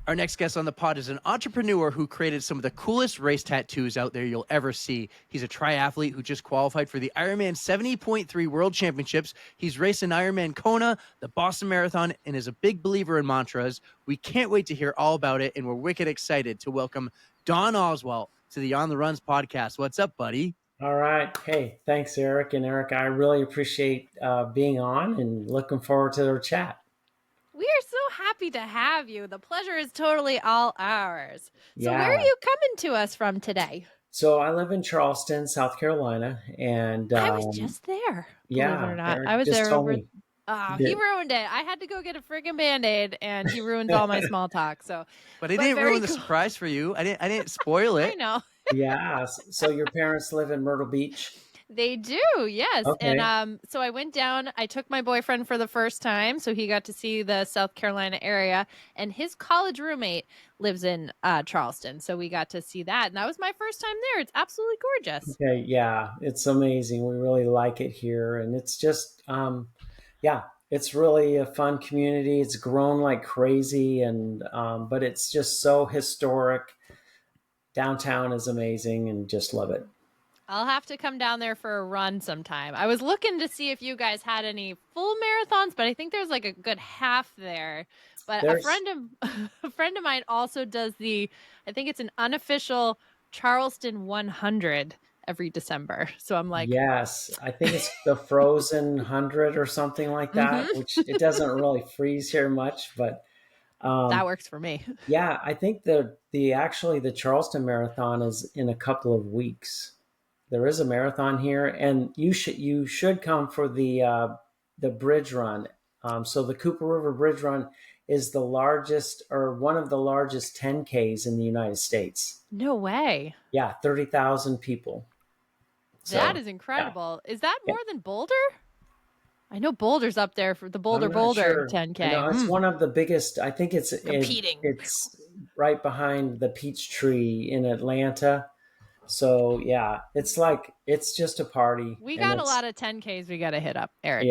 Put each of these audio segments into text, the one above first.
Our next guest on the pod is an entrepreneur who created some of the coolest race tattoos out there you'll ever see. He's a triathlete who just qualified for the Ironman 70.3 World Championships. He's raced in Ironman Kona, the Boston Marathon, and is a big believer in mantras. We can't wait to hear all about it, and we're wicked excited to welcome Don Oswalt to the On the Runs podcast. What's up, buddy? All right. Hey, thanks, Eric. And Eric, I really appreciate being on and looking forward to our chat. We are so happy to have you. The pleasure is totally all ours. So Yeah. where are you coming to us from today? So I live in Charleston, South Carolina, and I was just there. yeah, Believe it or not. Eric I was just there told over. me. He ruined it. I had to go get a friggin' Band-Aid, and he ruined all my small talk. But it didn't ruin the surprise for you. I didn't spoil it. I know. Yeah. So your parents live in Myrtle Beach? They do, yes. Okay. And so I went down, I took my boyfriend for the first time, so he got to see the South Carolina area, and his college roommate lives in Charleston, so we got to see that, and that was my first time there. It's absolutely gorgeous. Okay. Yeah, it's amazing. We really like it here, and it's just, yeah, it's really a fun community. It's grown like crazy, and but it's just so historic. Downtown is amazing, and just love it. I'll have to come down there for a run sometime. I was looking to see if you guys had any full marathons, but I think there's like a good half there. But a friend of mine also does I think it's an unofficial Charleston 100 every December. So I'm like, yes, I think it's the Frozen 100 or something like that, which it doesn't really freeze here much, but that works for me. Yeah, I think the Charleston Marathon is in a couple of weeks. There is a marathon here, and you should come for the bridge run. So the Cooper River Bridge Run is the largest, or one of the largest 10Ks in the United States. No way. Yeah, 30,000 people. That is incredible. Yeah. Is that more than Boulder? I know Boulder's up there for the Boulder 10K. No, it's one of the biggest. I think it's competing. It's right behind the Peachtree in Atlanta. So yeah, it's just a party. We got a lot of 10Ks we got to hit up, Eric.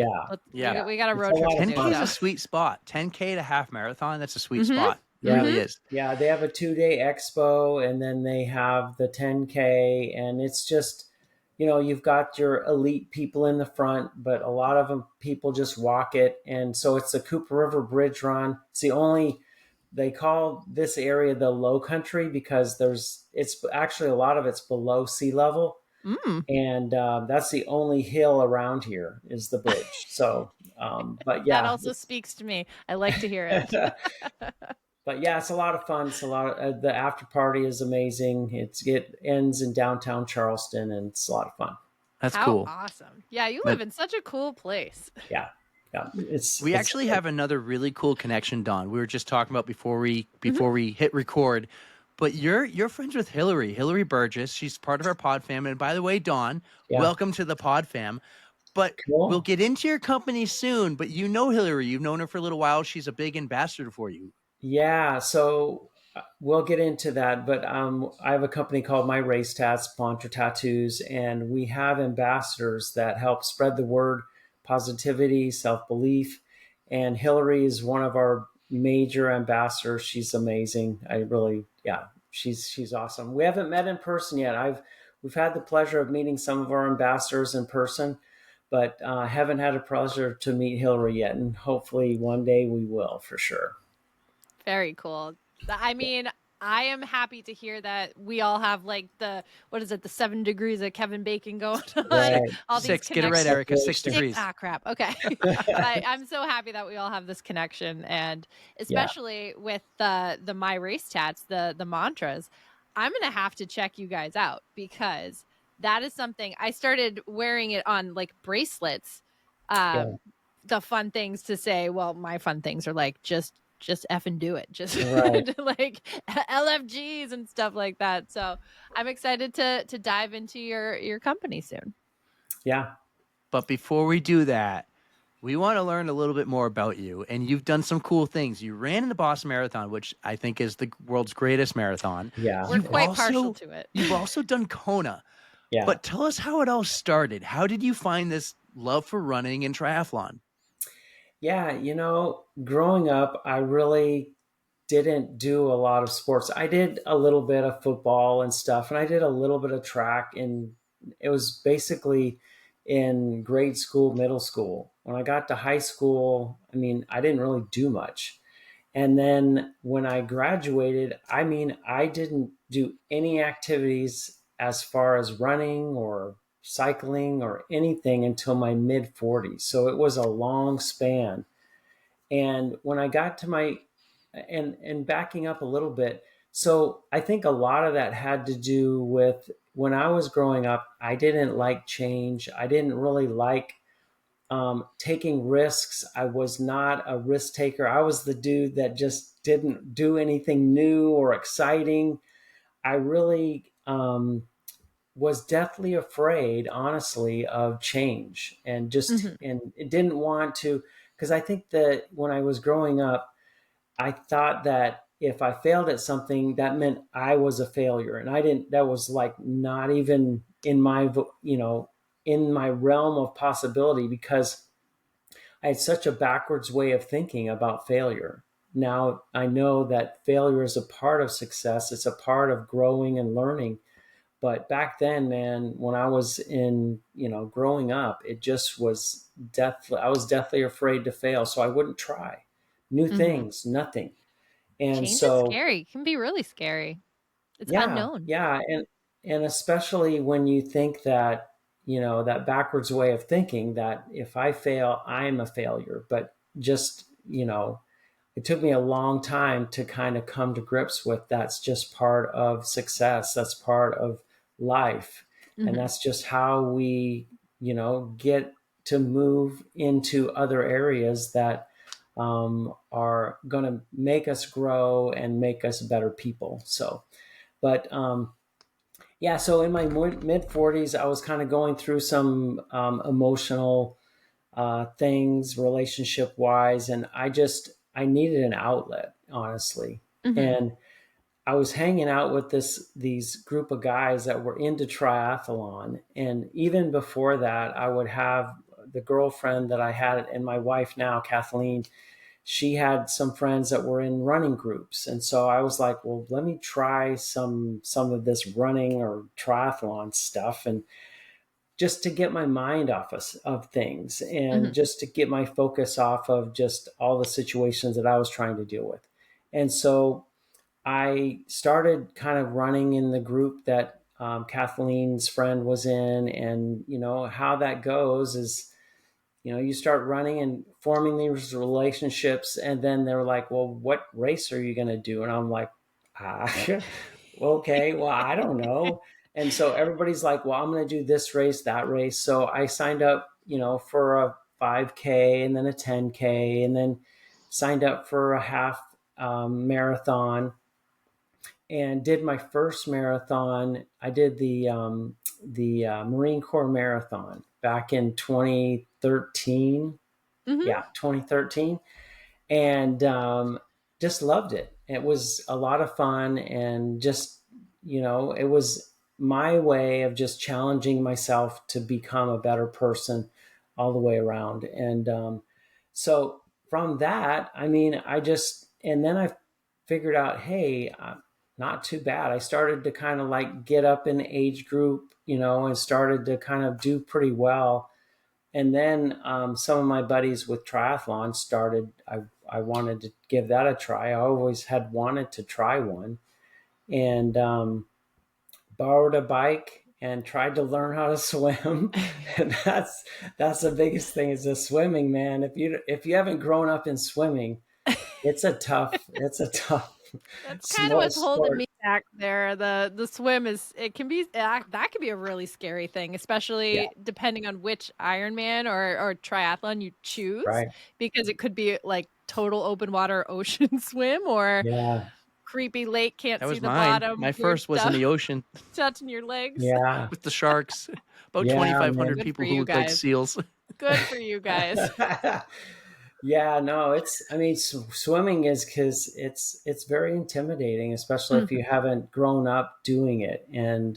Yeah. We got a road trip. 10K is a sweet spot. 10K to half marathon, that's a sweet spot. It really is. Yeah, they have a 2-day expo, and then they have the 10K, and it's just, you've got your elite people in the front, but a lot of them people just walk it. And so it's the Cooper River Bridge Run. It's they call this area the Low Country because it's actually a lot of it's below sea level. And that's the only hill around here is the bridge. So, but yeah. That also speaks to me. I like to hear it. But yeah, it's a lot of fun. It's a lot of, the after party is amazing. It ends in downtown Charleston, and it's a lot of fun. That's cool. Awesome. Yeah, you live in such a cool place. Yeah. We actually have another really cool connection, Don. We were just talking about before we hit record. But you're friends with Hillary Burgess. She's part of our pod fam. And by the way, Don, welcome to the pod fam. But we'll get into your company soon. But you know Hillary. You've known her for a little while. She's a big ambassador for you. Yeah, so we'll get into that, but I have a company called My Race Tats, Planter Tattoos, and we have ambassadors that help spread the word, positivity, self-belief, and Hillary is one of our major ambassadors. She's amazing. She's awesome. We haven't met in person yet. We've had the pleasure of meeting some of our ambassadors in person, but haven't had a pleasure to meet Hillary yet, and hopefully one day we will for sure. Very cool. I mean, I am happy to hear that we all have like the 7 degrees of Kevin Bacon going on. Right. All these 6, get it right, Erica, 6 degrees. Crap. Okay. I'm so happy that we all have this connection, and especially with the My Race Tats, the mantras, I'm going to have to check you guys out because that is something I started wearing it on like bracelets. The fun things to say, well, my fun things are like, just effing do it. Just like LFGs and stuff like that. So I'm excited to dive into your company soon. Yeah. But before we do that, we want to learn a little bit more about you. And you've done some cool things. You ran in the Boston Marathon, which I think is the world's greatest marathon. Yeah. We're quite partial to it. You've also done Kona. Yeah. But tell us how it all started. How did you find this love for running and triathlon? Yeah, growing up, I really didn't do a lot of sports. I did a little bit of football and stuff, and I did a little bit of track, and it was basically in grade school, middle school. When I got to high school, I mean, I didn't really do much. And then when I graduated, I mean, I didn't do any activities as far as running or cycling or anything until my mid 40s. So it was a long span. And when I got to my, and backing up a little bit, so I think a lot of that had to do with when I was growing up, I didn't like change. I didn't really like taking risks. I was not a risk taker. I was the dude that just didn't do anything new or exciting. I really was deathly afraid, honestly, of change, and just and it didn't want to, because I think that when I was growing up, I thought that if I failed at something, that meant I was a failure, and I didn't. That was like not even in my in my realm of possibility, because I had such a backwards way of thinking about failure. Now I know that failure is a part of success. It's a part of growing and learning. But back then, man, when I was in, growing up, it just was deathly. I was deathly afraid to fail. So I wouldn't try new things, nothing. And Change is so, scary. It can be really scary. It's yeah, unknown. yeah. And especially when you think that, that backwards way of thinking that if I fail, I'm a failure. But just, it took me a long time to kind of come to grips with that's just part of success. That's part of life. And that's just how we, get to move into other areas that are going to make us grow and make us better people. So, but yeah, so in my mid 40s, I was kind of going through some emotional things relationship wise, and I needed an outlet, honestly. And I was hanging out with these group of guys that were into triathlon, and even before that, I would have the girlfriend that I had and my wife now, Kathleen. She had some friends that were in running groups, and so I was like, well, let me try some of this running or triathlon stuff, and just to get my mind off of things, and just to get my focus off of just all the situations that I was trying to deal with. And so I started kind of running in the group that Kathleen's friend was in. And, how that goes is, you start running and forming these relationships. And then they're like, well, what race are you going to do? And I'm like, ah, okay, well, I don't know. And so everybody's like, well, I'm going to do this race, that race. So I signed up, for a 5K and then a 10K, and then signed up for a half marathon, and did my first marathon. I did the Marine Corps marathon back in 2013. Yeah, 2013. And just loved it. It was a lot of fun, and just, it was my way of just challenging myself to become a better person all the way around. And so from that, I mean, and then I figured out, hey, not too bad. I started to kind of like get up in the age group, and started to kind of do pretty well. And then some of my buddies with triathlon started, I wanted to give that a try. I always had wanted to try one, and borrowed a bike and tried to learn how to swim. And that's the biggest thing, is the swimming, man. If you haven't grown up in swimming, it's a tough That's kind of what's holding me back there. The swim it can be that can be a really scary thing, especially depending on which Ironman or triathlon you choose, right. because it could be like total open water ocean swim, or Yeah. creepy lake, can't That see was the mine. bottom. My weird first was in stuff the ocean touching your legs. Yeah. with the sharks. About Yeah, 2,500 Good people for who you look like guys. seals. Good for you guys. Yeah, no, I mean, swimming is, because it's very intimidating, especially if you haven't grown up doing it. And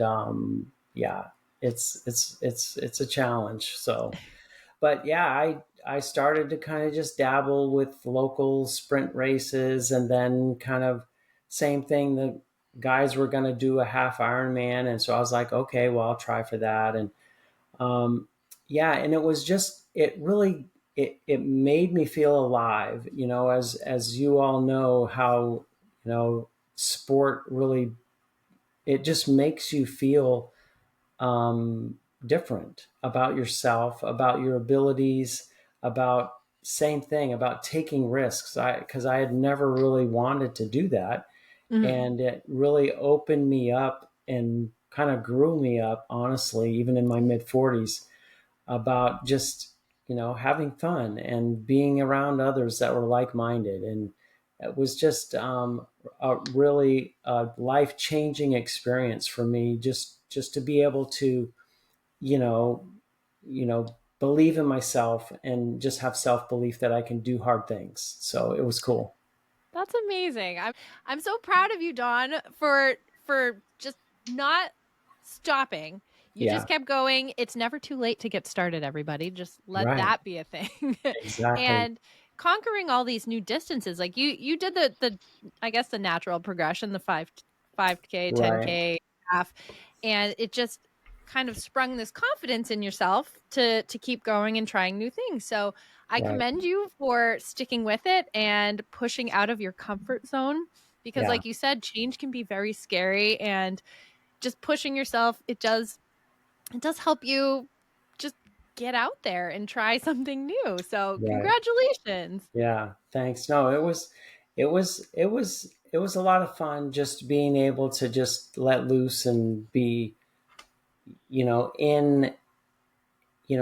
yeah, it's a challenge. So, but yeah, I started to kind of just dabble with local sprint races, and then kind of same thing. The guys were going to do a half Ironman, and so I was like, okay, well, I'll try for that. And um, yeah, and it was just it really it made me feel alive. You know, as you all know how sport really it just makes you feel different about yourself, about your abilities, about same thing about taking risks. Because I had never really wanted to do that, Hmm. and it really opened me up and kind of grew me up, honestly, even in my mid 40s, about just having fun and being around others that were like-minded. And it was just a really life-changing experience for me, just to be able to you know believe in myself and just have self-belief that I can do hard things. So it was cool. That's amazing. I'm so proud of you, Dawn, for just not stopping. You just Yeah, kept going. It's never too late to get started, everybody. Just let right, that be a thing. exactly, And conquering all these new distances, like you did the I guess the natural progression, the 5K, right, 10K, half, and it just kind of sprung this confidence in yourself to keep going and trying new things. So I right, commend you for sticking with it and pushing out of your comfort zone because yeah, like you said, change can be very scary, and just pushing yourself, it does help you just get out there and try something new. So, right. congratulations. Yeah, thanks. No, it was a lot of fun just being able to just let loose and be, in,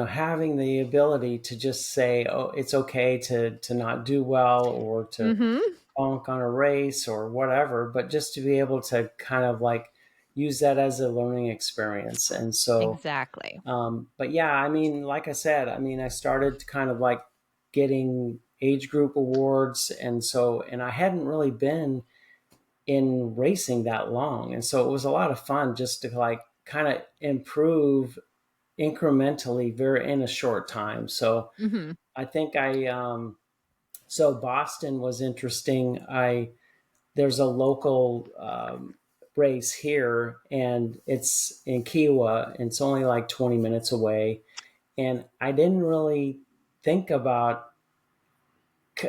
having the ability to just say, oh, it's okay to not do well, or to Mhm. bonk on a race or whatever, but just to be able to kind of like use that as a learning experience. And so, Exactly. but yeah, I mean, like I said, I mean, I started to kind of like getting age group awards. And I hadn't really been in racing that long. And so it was a lot of fun just to like kind of improve incrementally very in a short time. So Mhm. I think so Boston was interesting. There's a local race here, and it's in Kiowa, and it's only like 20 minutes away. And I didn't really think about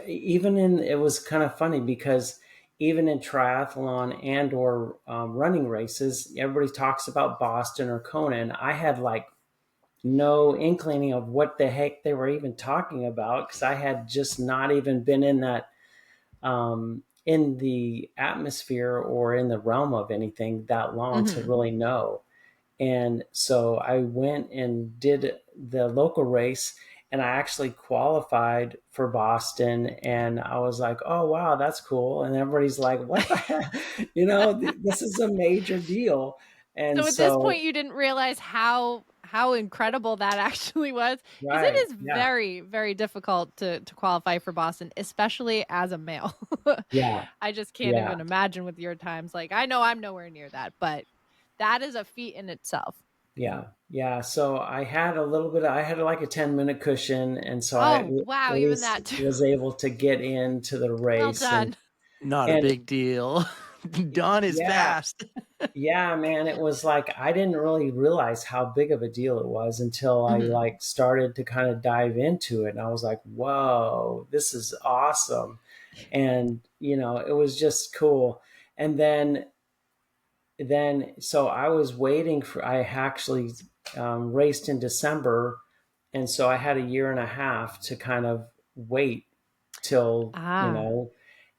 even in it was kind of funny because even in triathlon and or running races, everybody talks about Boston or Kona, and I had like no inkling of what the heck they were even talking about, because I had just not even been in that in the atmosphere or in the realm of anything that long to Mhm. really know. And so I went and did the local race, and I actually qualified for Boston. And I was like, oh, wow, that's cool. And everybody's like, what the heck? This is a major deal. And So at this so, point you didn't realize how incredible that actually was, because it right. is Yeah. very, very difficult to qualify for Boston, especially as a male. Yeah. I just can't Yeah. even imagine with your times. Like, I know I'm nowhere near that, but that is a feat in itself. Yeah. Yeah. So I had like a 10-minute cushion. And so I Oh, at wow, even least that too. was able to get into the Well race. done. Not a And big deal. Dawn is yeah, fast. yeah, man, it was like I didn't really realize how big of a deal it was until I Mhm. like started to kind of dive into it, and I was like, "Whoa, this is awesome." And, it was just cool. And then so I was waiting for I actually raced in December, and so I had a year and a half to kind of wait till, Ah.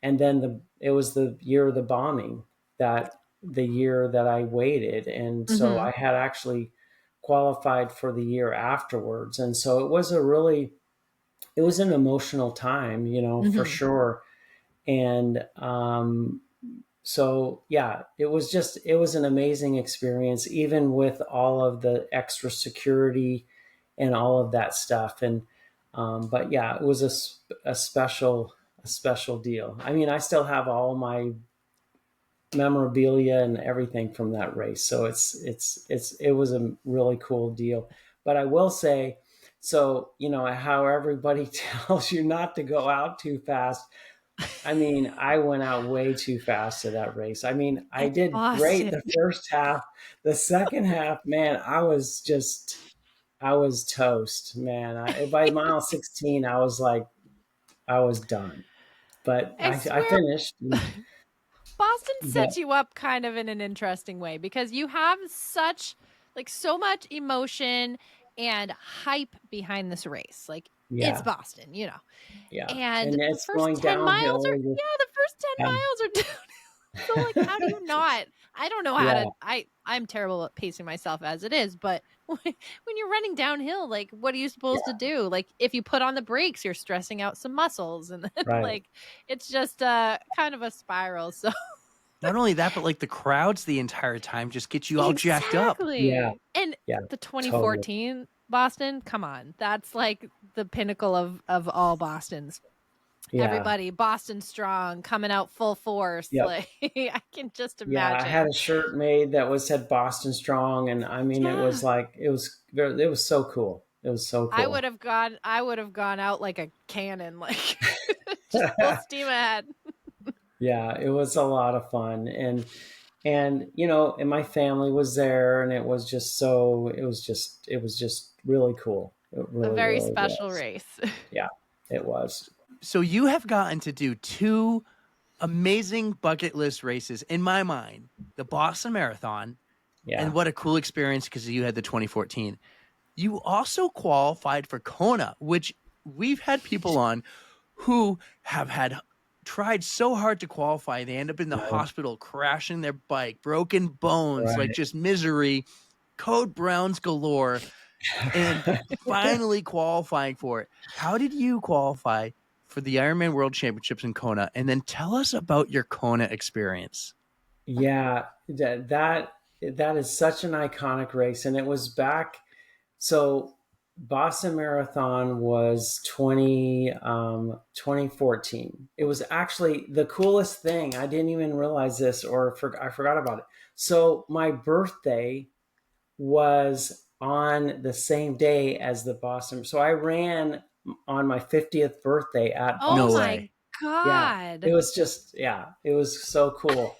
and then it was the year of the bombing, that the year that I waited. And so I Mhm. had actually qualified for the year afterwards. And so it was an emotional time, for Mhm. sure. And so yeah, it was an amazing experience, even with all of the extra security and all of that stuff. And but yeah, it was a special deal. I mean, I still have all my memorabilia and everything from that race, so it was a really cool deal. But I will say So, how everybody tells you not to go out too fast. I mean, I went out way too fast to that race. I mean, I It's did great Boston. the first half. The second half, man, I was toast, man. By mile 16, I was like, I was done. But I I swear finished. Boston But sets you up kind of in an interesting way because you have so much emotion and hype behind this race. Like it's yeah, Boston, yeah. And And the it's first going 10 miles downhill. are yeah, the first 10 miles are downhill. So like how do you not? I don't know how Yeah, to I'm terrible at pacing myself as it is, but when you're running downhill, like what are you supposed to yeah, do? Like if you put on the brakes, you're stressing out some muscles and then right. like it's just kind of a spiral. So Not only that, but like the crowds the entire time just get you all jacked up. Yeah, exactly. And yeah, the totally. 2014 Boston, come on. That's like the pinnacle of all Bostons. Yeah, Everybody Boston strong coming out full force. yep. Like I can just Yeah, I had imagine. a shirt made that said Boston Strong, and I mean, it Yeah. was like it was so cool. It was so cool. I would have gone out like a cannon, like just full steam ahead. Yeah, it was a lot of fun, and my family was there, and it was just really cool. It A really, very really special was. race. Yeah, it was. So you have gotten to do two amazing bucket list races in my mind, the Boston Marathon, Yeah, and what a cool experience because you had the 2014. You also qualified for Kona, which we've had people on who have tried so hard to qualify. They end up in the right, hospital, crashing their bike, broken bones, like right. just misery, code browns galore, and finally qualifying for it. How did you qualify for the Ironman World Championships in Kona? And then tell us about your Kona experience. Yeah, that is such an iconic race, and it was back. So Boston Marathon was 2014. It was actually the coolest thing. I didn't even realize this, I forgot about it. So my birthday was on the same day as the Boston. So I ran on my 50th birthday at Oh No Boston. my way. Yeah, it God. was just, yeah, it was so cool.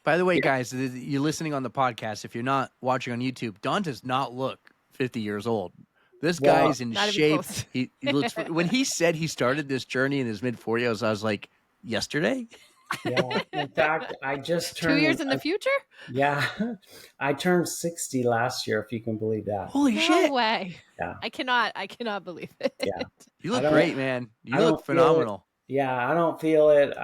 By the way, Yeah, guys, you're listening on the podcast. If you're not watching on YouTube, Don does not look 50 years old. This well, guy's in Not even shape. close. He looks. When he said he started this journey in his mid 40s, I was like, yesterday. yeah. In fact, I just 2 years turned, in the future? yeah, I turned 60 last year, if you can believe that. Holy No shit! way. Yeah, I cannot believe it. yeah. You I look don't, great, man. I You look don't feel it. phenomenal. Yeah, I don't feel it.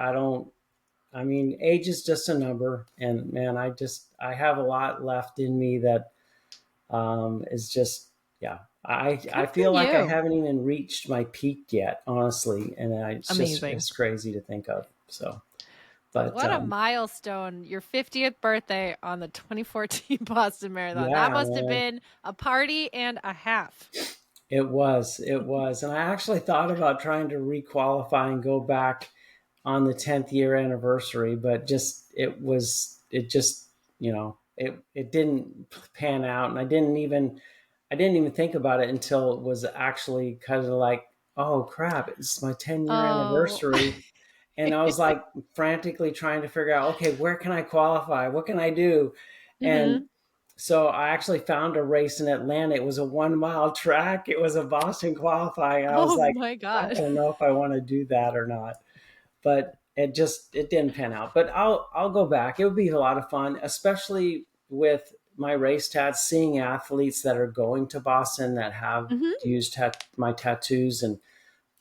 I mean, age is just a number, and man, I have a lot left in me that is just, yeah. I Good for feel like I you. haven't even reached my peak yet, honestly, and Amazing. it's crazy to think of. So, but What a milestone. Your 50th birthday on the 2014 Boston Marathon. yeah, That must have man. been a party and a half. It was. And I actually thought about trying to requalify and go back on the 10th year anniversary, but it just, it didn't pan out. And I didn't even think about it until it was actually kind of like, oh crap, it's my 10-year Oh. anniversary. And I was like frantically trying to figure out, okay, where can I qualify? What can I do? hmm And so I actually found a race in Atlanta. It was a 1 mile track. It was a Boston qualifying. I was Oh like, my I God. don't know if I want to do that or not. But it didn't pan out. But I'll go back. It would be a lot of fun, especially with my race tats, seeing athletes that are going to Boston that have hmm used my tattoos, and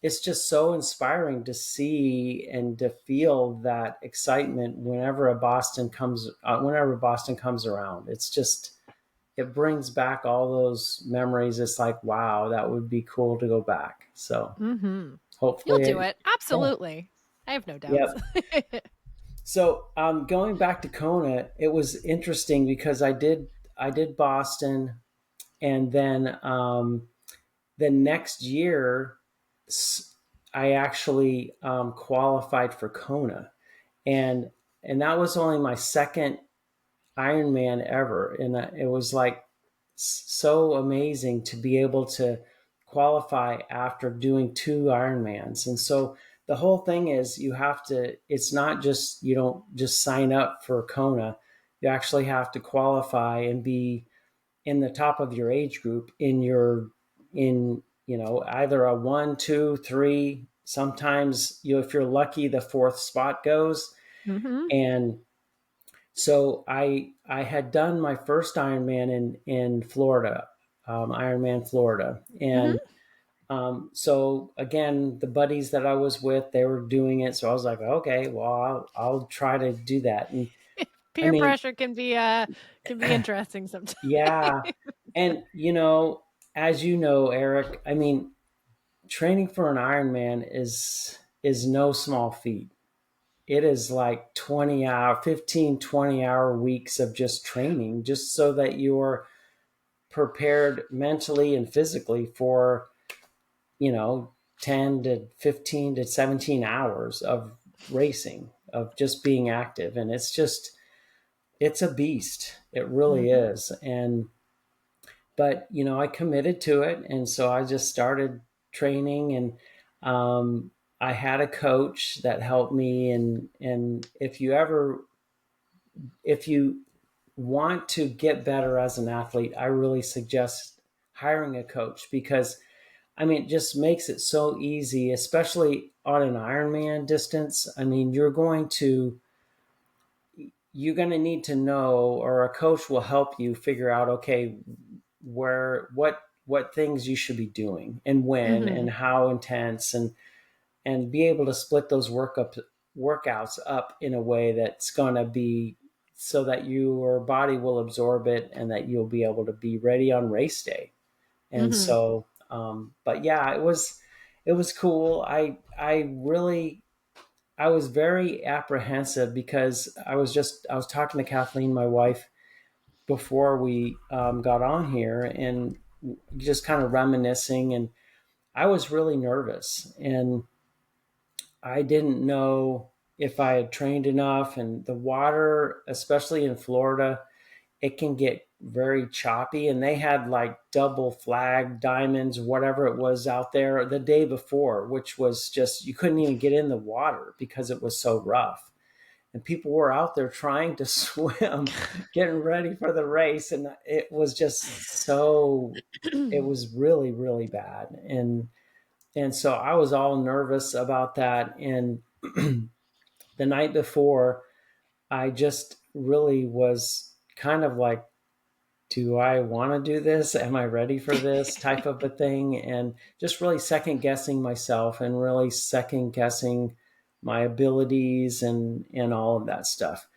it's just so inspiring to see and to feel that excitement whenever Boston comes around. It brings back all those memories. It's like, wow, that would be cool to go back. So hmm You'll do hopefully, it. yeah, Absolutely. I have no doubts. yep. So going back to Kona, it was interesting because I did Boston, and then the next year I actually qualified for Kona, and that was only my second Ironman ever, and it was like so amazing to be able to qualify after doing 2 Ironmans. And so the whole thing is you have to, it's not just, you don't just sign up for Kona. You actually have to qualify and be in the top of your age group in either a 1, 2, 3, sometimes if you're lucky the 4th spot goes. Mm-hmm. And so I had done my first Ironman in Florida, Ironman Florida. And so again, the buddies that I was with, they were doing it. So I was like, okay, well, I'll try to do that. And I Peer mean, pressure can be interesting sometimes. yeah. And as you know, Eric, I mean, training for an Ironman is no small feat. It is like 20 hour weeks of just training, just so that you're prepared mentally and physically for 10 to 15 to 17 hours of racing, of just being active. And it's a beast. It really is. But I committed to it. And so I just started training, and I had a coach that helped me. And if you want to get better as an athlete, I really suggest hiring a coach, because I mean, it just makes it so easy, especially on an Ironman distance. I mean, you're going to need to know, or a coach will help you figure out, okay, what things you should be doing and when and how intense, and be able to split those workouts up in a way that's going to be so that your body will absorb it and that you'll be able to be ready on race day. And so, but yeah, it was cool. I was very apprehensive, because I was talking to Kathleen, my wife, before we got on here, and just kind of reminiscing. And I was really nervous, and I didn't know if I had trained enough. And the water, especially in Florida, it can get very choppy. And they had like double flag diamonds, whatever it was, out there the day before, which was just, you couldn't even get in the water because it was so rough. And people were out there trying to swim, getting ready for the race. And it was just it was really, really bad. And so I was all nervous about that. And the night before, I just really was kind of like, do I want to do this? Am I ready for this type of a thing? And just really second guessing myself, and really second guessing my abilities and all of that stuff.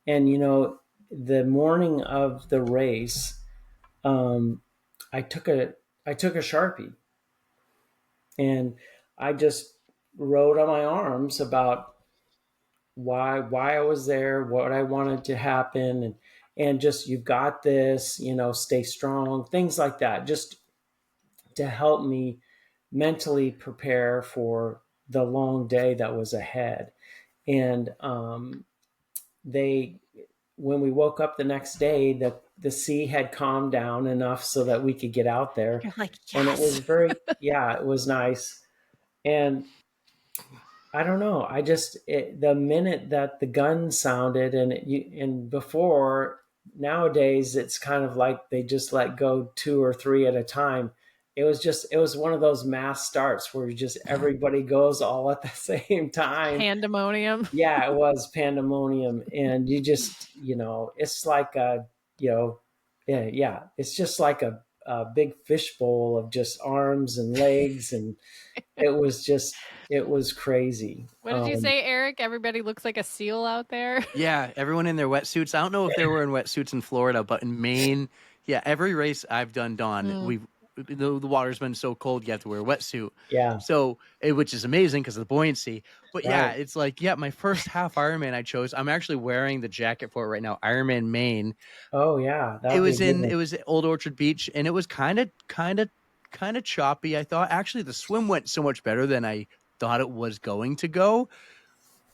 And, the morning of the race, I took a Sharpie, and I just wrote on my arms about why I was there, what I wanted to happen, and just, you've got this, stay strong, things like that, just to help me mentally prepare for the long day that was ahead. And when we woke up the next day, the sea had calmed down enough so that we could get out there. You're like, yes. And it was it was nice. And I don't know. The minute that the gun sounded, and before, nowadays, it's kind of like they just let go 2 or 3 at a time. It was one of those mass starts where just everybody goes all at the same time. Pandemonium. Yeah, it was pandemonium. And you just, it's like it's just like a big fishbowl of just arms and legs. And it was crazy. What did you say, Eric? Everybody looks like a seal out there. Yeah, everyone in their wetsuits. I don't know if they were in wetsuits in Florida, but in Maine, yeah, every race I've done, the water's been so cold you have to wear a wetsuit. Yeah. So, which is amazing because of the buoyancy. But yeah, Right. it's like, my first half Ironman I chose. I'm actually wearing the jacket for it right now. Ironman Maine. Oh yeah, It was at Old Orchard Beach, and it was kind of choppy. I thought actually the swim went so much better than I thought it was going to go.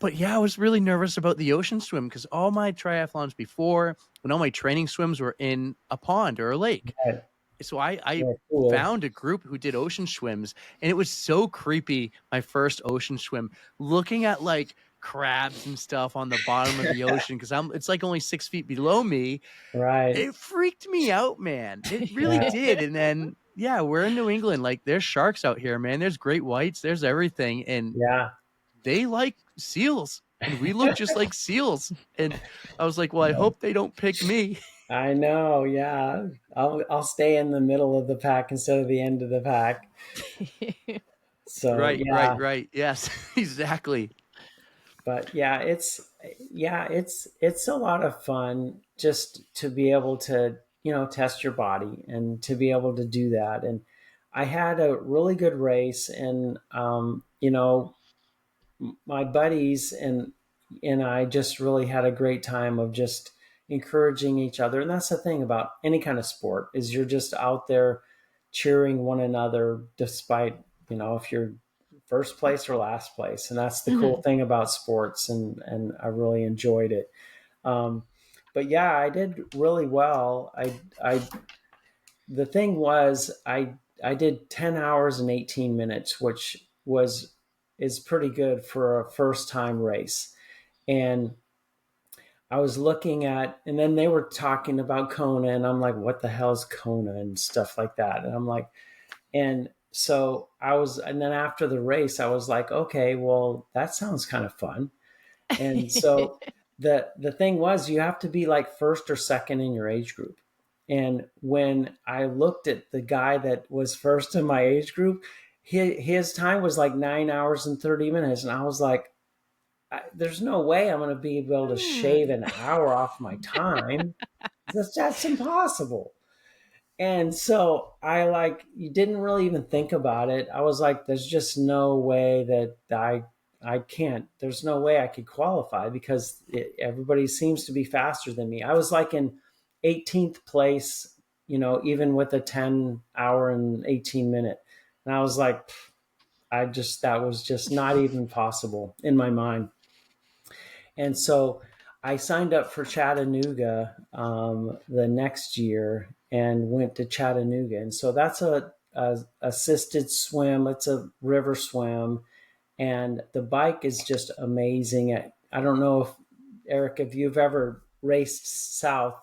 But yeah, I was really nervous about the ocean swim, because all my triathlons before and all my training swims were in a pond or a lake. Right. So I Yeah, cool. found a group who did ocean swims, and it was so creepy. My first ocean swim, looking at like crabs and stuff on the bottom of the ocean, because it's like only 6 feet below me. Right. It freaked me out, man. It really Yeah. did. And then, yeah, we're in New England. Like, there's sharks out here, man. There's great whites. There's everything. And Yeah. they like seals. And we look just like seals. And I was like, well, I Yeah. hope they don't pick me. I know. Yeah. I'll stay in the middle of the pack instead of the end of the pack. So yeah. Right. Yes, exactly. But it's a lot of fun just to be able to, test your body and to be able to do that. And I had a really good race, and my buddies and I just really had a great time of just encouraging each other. And that's the thing about any kind of sport, is you're just out there cheering one another, despite, if you're first place or last place. And that's the cool thing about sports. And I really enjoyed it. But yeah, I did really well. The thing was, I did 10 hours and 18 minutes, which is pretty good for a first time race. And I was looking at, and then they were talking about Kona, and I'm like, what the hell is Kona and stuff like that? And I'm like, and so and then after the race, I was like, okay, well, that sounds kind of fun. And so the thing was, you have to be like first or second in your age group. And when I looked at the guy that was first in my age group, his time was like 9 hours and 30 minutes. And I was like, there's no way I'm going to be able to shave an hour off my time. That's impossible. And so you didn't really even think about it. I was like, there's just no way that I can't, there's no way I could qualify, because everybody seems to be faster than me. I was like in 18th place, even with a 10 hour and 18 minute. And I was like, that was just not even possible in my mind. And so I signed up for Chattanooga the next year and went to Chattanooga. And so that's a assisted swim. It's a river swim, and the bike is just amazing. I don't know if you've ever raced south,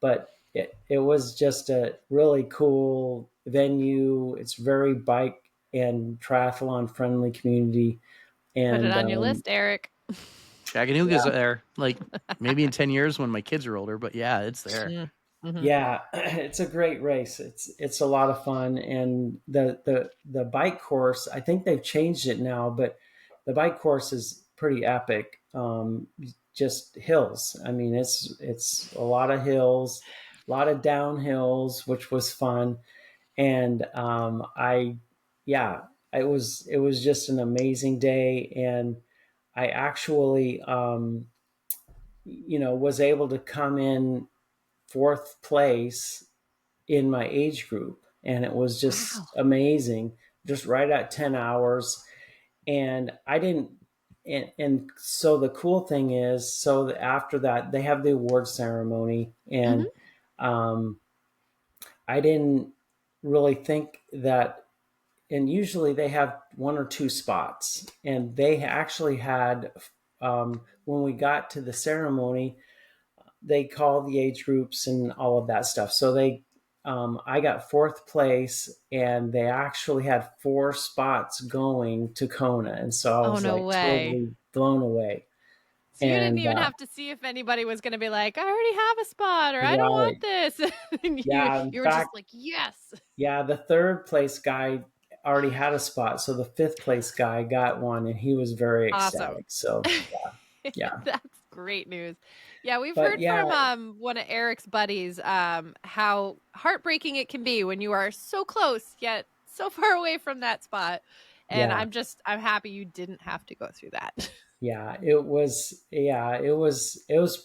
but it was just a really cool venue. It's very bike and triathlon friendly community. And Put it on your list, Eric. Chattanooga's there, like maybe in 10 years when my kids are older, but yeah, it's there. Yeah, it's a great race. It's a lot of fun. And the bike course, I think they've changed it now, but the bike course is pretty epic. Just hills. I mean, it's a lot of hills, a lot of downhills, which was fun. And it was just an amazing day. And I actually was able to come in fourth place in my age group, and it was just amazing, just right at 10 hours. And I didn't, and so the cool thing is, so after that, they have the award ceremony, and I didn't really think that, and usually they have one or two spots, and they actually had, when we got to the ceremony, they call the age groups and all of that stuff. So I got fourth place, and they actually had 4 spots going to Kona. And so I was totally blown away. So you didn't even have to see if anybody was going to be like, I already have a spot, or I don't want this. You were just like, yes. Yeah. The third place guy already had a spot. So the 5th place guy got one, and he was very ecstatic. So yeah. That's great news. Yeah, we've heard from one of Eric's buddies how heartbreaking it can be when you are so close yet so far away from that spot. And I'm happy you didn't have to go through that. Yeah, it was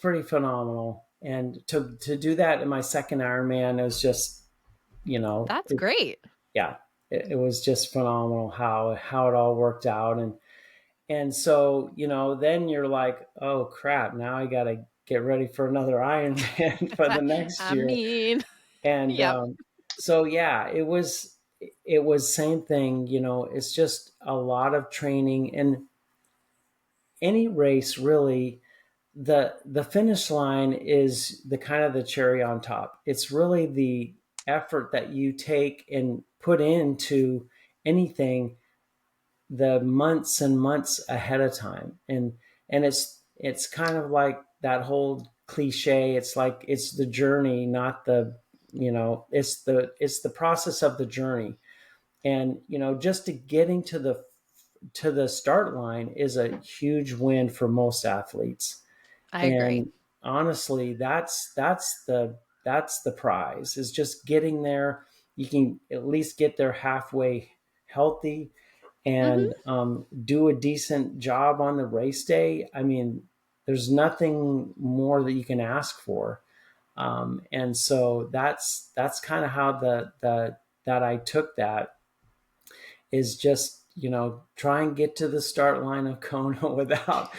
pretty phenomenal. And to do that in my second Ironman, it was just, that's great. Yeah, it was just phenomenal how it all worked out. And so, then you're like, oh crap, now I gotta get ready for another Ironman for the next year. I mean, and So yeah, it was same thing, you know, it's just a lot of training. And any race really, the finish line is the kind of the cherry on top. It's really the effort that you take and put into anything the months and months ahead of time. And it's kind of like that whole cliche. It's like it's the journey, not the, you know, it's the process of the journey. And you know, just to getting to the start line is a huge win for most athletes. I agree. And honestly, that's the prize, is just getting there. You can at least get there halfway healthy Hmm. and do a decent job on the race day. I mean, there's nothing more that you can ask for. And so that's kind of how the that I took that, is just, you know, try and get to the start line of Kona without,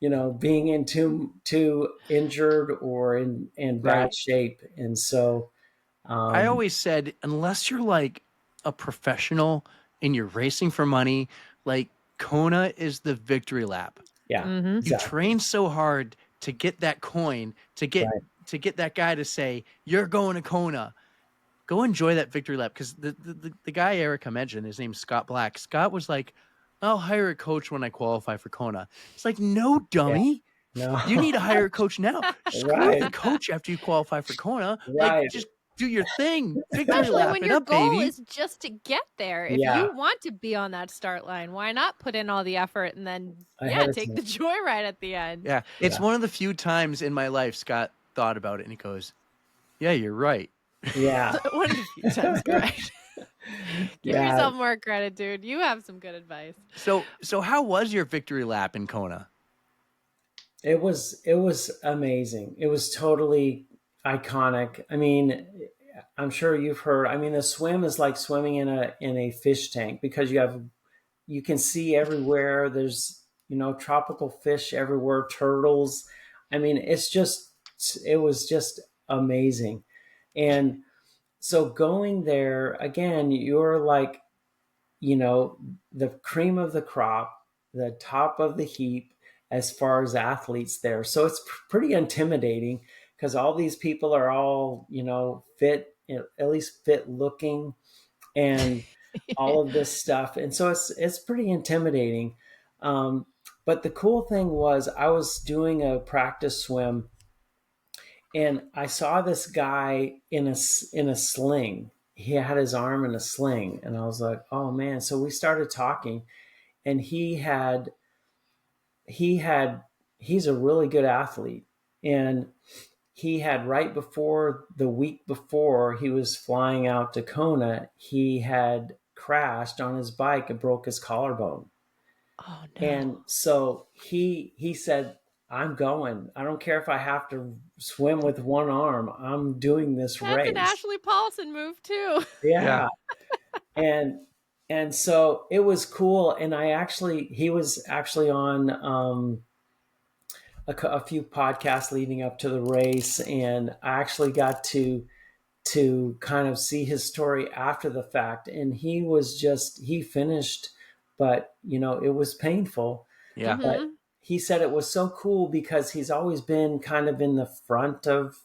you know, being in too injured or in Right. bad shape. And so I um, always said, unless you're like a professional and you're racing for money, like Kona is the victory lap. yeah, Hmm. You exactly. train so hard to get that coin, Right. to get that guy to say, you're going to Kona. Go enjoy that victory lap. Because the guy Erica mentioned, his name's Scott Black. Scott was like, I'll hire a coach when I qualify for Kona. It's like, no, Yeah. dummy. You need No. to hire a coach now. Screw the Right. coach after you qualify for Kona. Like, Right. just do your thing. Victory Especially lap when it your up, goal baby. is just to get there. If Yeah. you want to be on that start line, why not put in all the effort and then, yeah, Ahead of take time. the joyride at the end? Yeah. It's Yeah. one of the few times in my life Scott thought about it and he goes, yeah, you're right. Yeah. One of the few times you're right. Give Yeah. yourself more credit, dude. You have some good advice. So how was your victory lap in Kona? It was amazing. It was totally iconic. I mean, I'm sure you've heard. I mean, the swim is like swimming in a fish tank, because you can see everywhere. There's, you know, tropical fish everywhere, turtles. I mean, it was just amazing. And so going there again, you're like, you know, the cream of the crop, the top of the heap as far as athletes there. So it's pretty intimidating, because all these people are all, you know, fit, you know, at least fit looking, and all of this stuff. And so it's pretty intimidating. Um, but the cool thing was, I was doing a practice swim, and I saw this guy in a sling. He had his arm in a sling, and I was like, "Oh man!" So we started talking, and he had he's a really good athlete, and he had, right before, the week before he was flying out to Kona, he had crashed on his bike and broke his collarbone. Oh no. And so he said, I'm going. I don't care if I have to swim with one arm. I'm doing this That's an race. Ashley Paulson move too. Yeah. Yeah. And so it was cool. And he was actually on a few podcasts leading up to the race, and I actually got to kind of see his story after the fact. And he finished, but you know, it was painful. Yeah. But Hmm. he said it was so cool, because he's always been kind of in the front of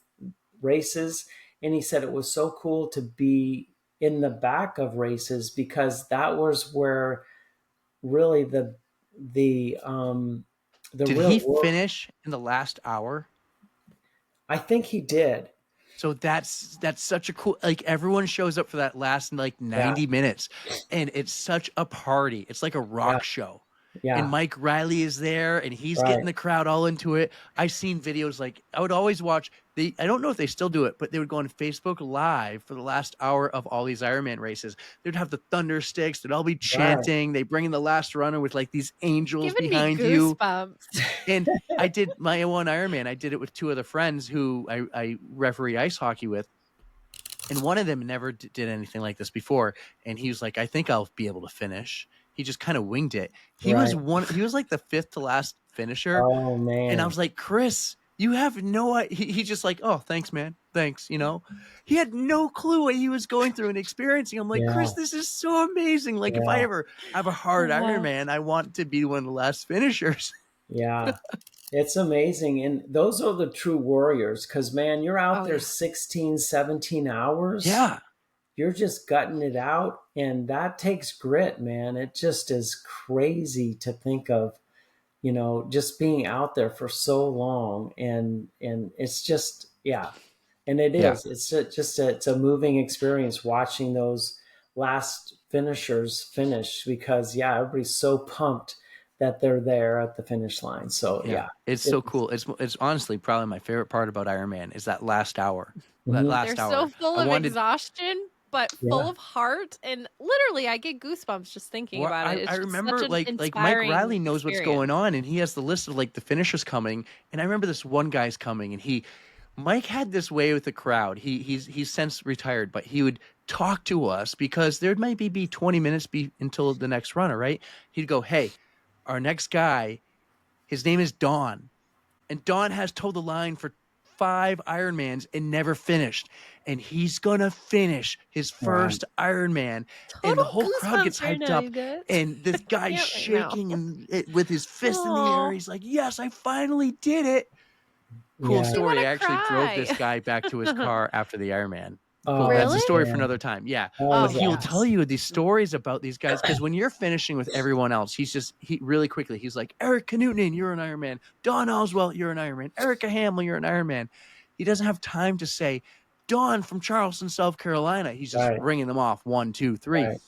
races. And he said it was so cool to be in the back of races, because that was where really the Did real he work. finish in the last hour? I think he did. So that's such a cool, like everyone shows up for that last like Yeah. 90 minutes and it's such a party. It's like a Yeah. rock show. And Yeah. Mike Riley is there and he's Right. getting the crowd all into it. I've seen videos, like I would always watch I don't know if they still do it, but they would go on Facebook Live for the last hour of all these Ironman races. They'd have the thunder sticks, they'd all be Right. chanting. They bring in the last runner with like these angels Giving me behind you. goosebumps. And I did my own Ironman. I did it with two other friends who I referee ice hockey with. And one of them never did anything like this before. And he was like, I think I'll be able to finish. He just kind of winged it. He Right. was like the fifth to last finisher. Oh And I man. was like, Chris, you have no idea. He's just like, oh, thanks, man. thanks. He had no clue what he was going through and experiencing. I'm like, Yeah. Chris, this is so amazing. Like, if I ever have a hard Ironman, I want to be one of the last finishers. Yeah. It's amazing. And those are the true warriors because, man, you're out there 16, 17 hours. Yeah. You're just gutting it out. And that takes grit, man. It just is crazy to think of, just being out there for so long. And it's just, yeah. And it is. It's a moving experience watching those last finishers finish because, everybody's so pumped that they're there at the finish line. So it's so cool. It's honestly probably my favorite part about Ironman is that last hour. That last They're hour. so full of exhaustion, but full of heart, and literally, I get goosebumps just thinking about it. I remember like Mike Riley knows what's experience. going on, and he has the list of like the finishers coming. And I remember this one guy's coming, and Mike had this way with the crowd. He's since retired, but he would talk to us because there might be 20 minutes until the next runner, right? He'd go, "Hey, our next guy, his name is Don. And Don has told the line for 5 Ironmans and never finished. And he's going to finish his first Ironman." And the whole crowd gets hyped up. And this guy's shaking with his fist in the air. He's like, "Yes, I finally did it." Cool story. I actually drove this guy back to his car after the Ironman. Cool. That's a story for another time. Yeah. He'll tell you these stories about these guys because when you're finishing with everyone else, he really quickly, he's like, "Eric Knutinen, you're an Ironman. Don Oswalt, you're an Ironman. Erica Hamlin, you're an Ironman." He doesn't have time to say, "Don from Charleston, South Carolina." He's just ringing them off 1, 2, 3. Right.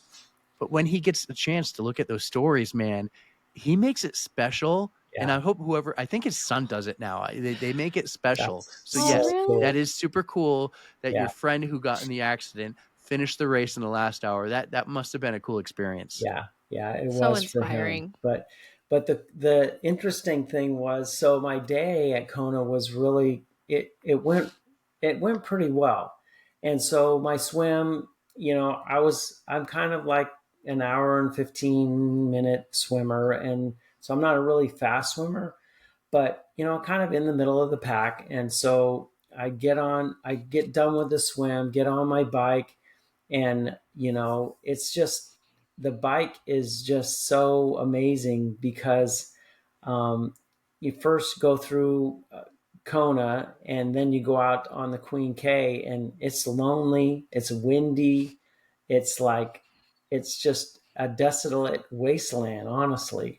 But when he gets a chance to look at those stories, man, he makes it special. Yeah. And I hope I think his son does it now. They make it special. So yes, really? That is super cool that your friend who got in the accident finished the race in the last hour. That must have been a cool experience. Yeah, it so was inspiring. For him. But the interesting thing was, so my day at Kona was really it went pretty well. And so my swim, I'm kind of like an hour and 15-minute swimmer, and so I'm not a really fast swimmer, but kind of in the middle of the pack. And so I get done with the swim, get on my bike, and it's just, the bike is just so amazing because you first go through Kona, and then you go out on the Queen K, and it's lonely, it's windy, it's just a desolate wasteland, honestly.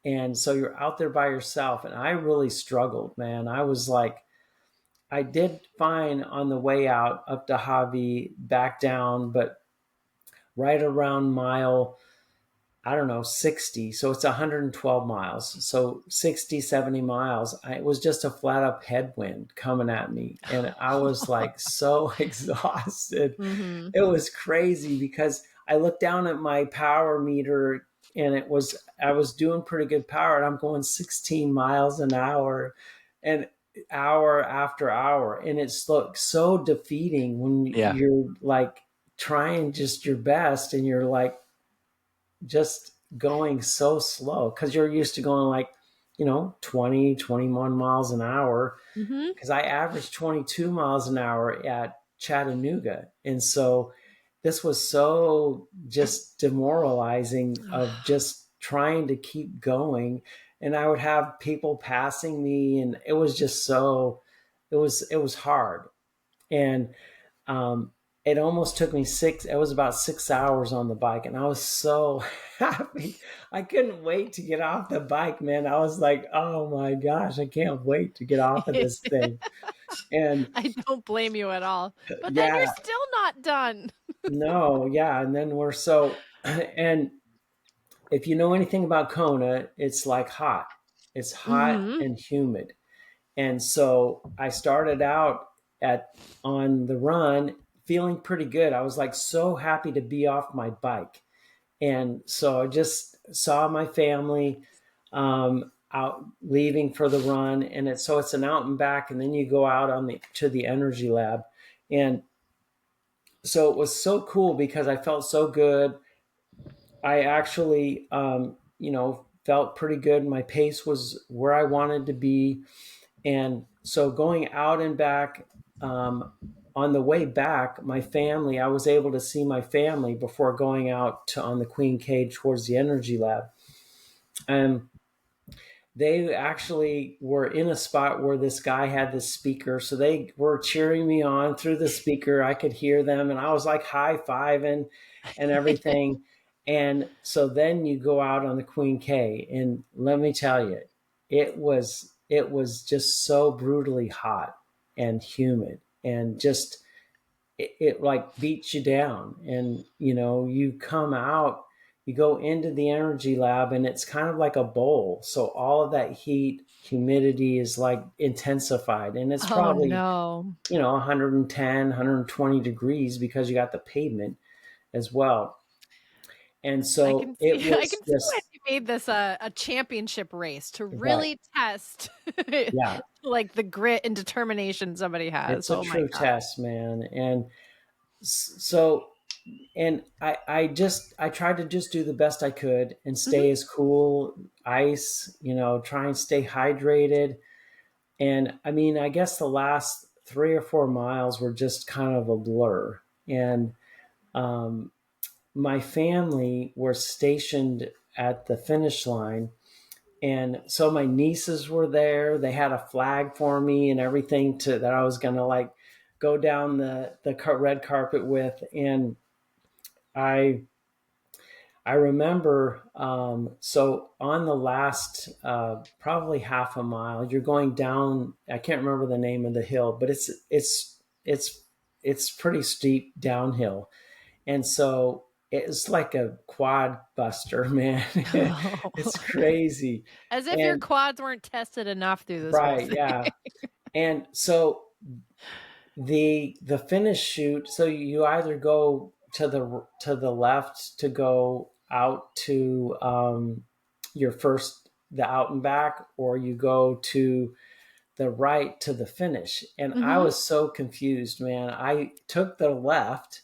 And so you're out there by yourself. And I really struggled, man. I was like, I did fine on the way out up to Javi, back down, but right around mile, I don't know, 60. So it's 112 miles. So 60, 70 miles. It was just a flat up headwind coming at me. And I was like so exhausted. Mm-hmm. It was crazy because I looked down at my power meter, and I was doing pretty good power, and I'm going 16 miles an hour and hour after hour. And it's so defeating when you're like trying just your best, and you're like just going so slow because you're used to going like, 20, 21 miles an hour. Because I averaged 22 miles an hour at Chattanooga. And so this was so just demoralizing of just trying to keep going. And I would have people passing me, and it was just it was hard. And it almost took me it was about 6 hours on the bike, and I was so happy. I couldn't wait to get off the bike, man. I was like, oh my gosh, I can't wait to get off of this thing. And I don't blame you at all. But then you're still not done. No, yeah. And then and if you know anything about Kona, it's like hot. It's hot and humid. And so I started out on the run feeling pretty good. I was like so happy to be off my bike. And so I just saw my family out leaving for the run. And it's an out and back, and then you go out to the energy lab. And so it was so cool because I felt so good. I actually, felt pretty good. My pace was where I wanted to be. And so going out and back on the way back, my family, I was able to see my family before going out on the Queen Cage towards the energy lab. And they actually were in a spot where this guy had this speaker. So they were cheering me on through the speaker. I could hear them, and I was like high-fiving and everything. And so then you go out on the Queen K, and let me tell you, it was just so brutally hot and humid, and just it like beats you down. And you come out, you go into the energy lab, and it's kind of like a bowl, so all of that heat, humidity is like intensified, and it's Oh probably no. 110, 120 degrees, because you got the pavement as well. And I so can it see I was can see why just you made this a championship race to right. really test Yeah, like the grit and determination somebody has. it's a Oh my true god. test, man. And so, and I tried to just do the best I could and Mhm. stay as cool, ice, try and stay hydrated. And I mean, I guess the last 3 or 4 miles were just kind of a blur. And um, my family were stationed at the finish line. And so my nieces were there. They had a flag for me and everything that I was going to like go down the red carpet with. And I I remember, so on the last probably half a mile, you're going down. I can't remember the name of the hill, but it's pretty steep downhill, and so it's like a quad buster, man. It's crazy, As if your and quads weren't tested enough through this whole right, thing. yeah, and so the finish chute. So you either go to the left to go out to the out and back, or you go to the right to the finish. And I Mhm. was so confused, man. I took the left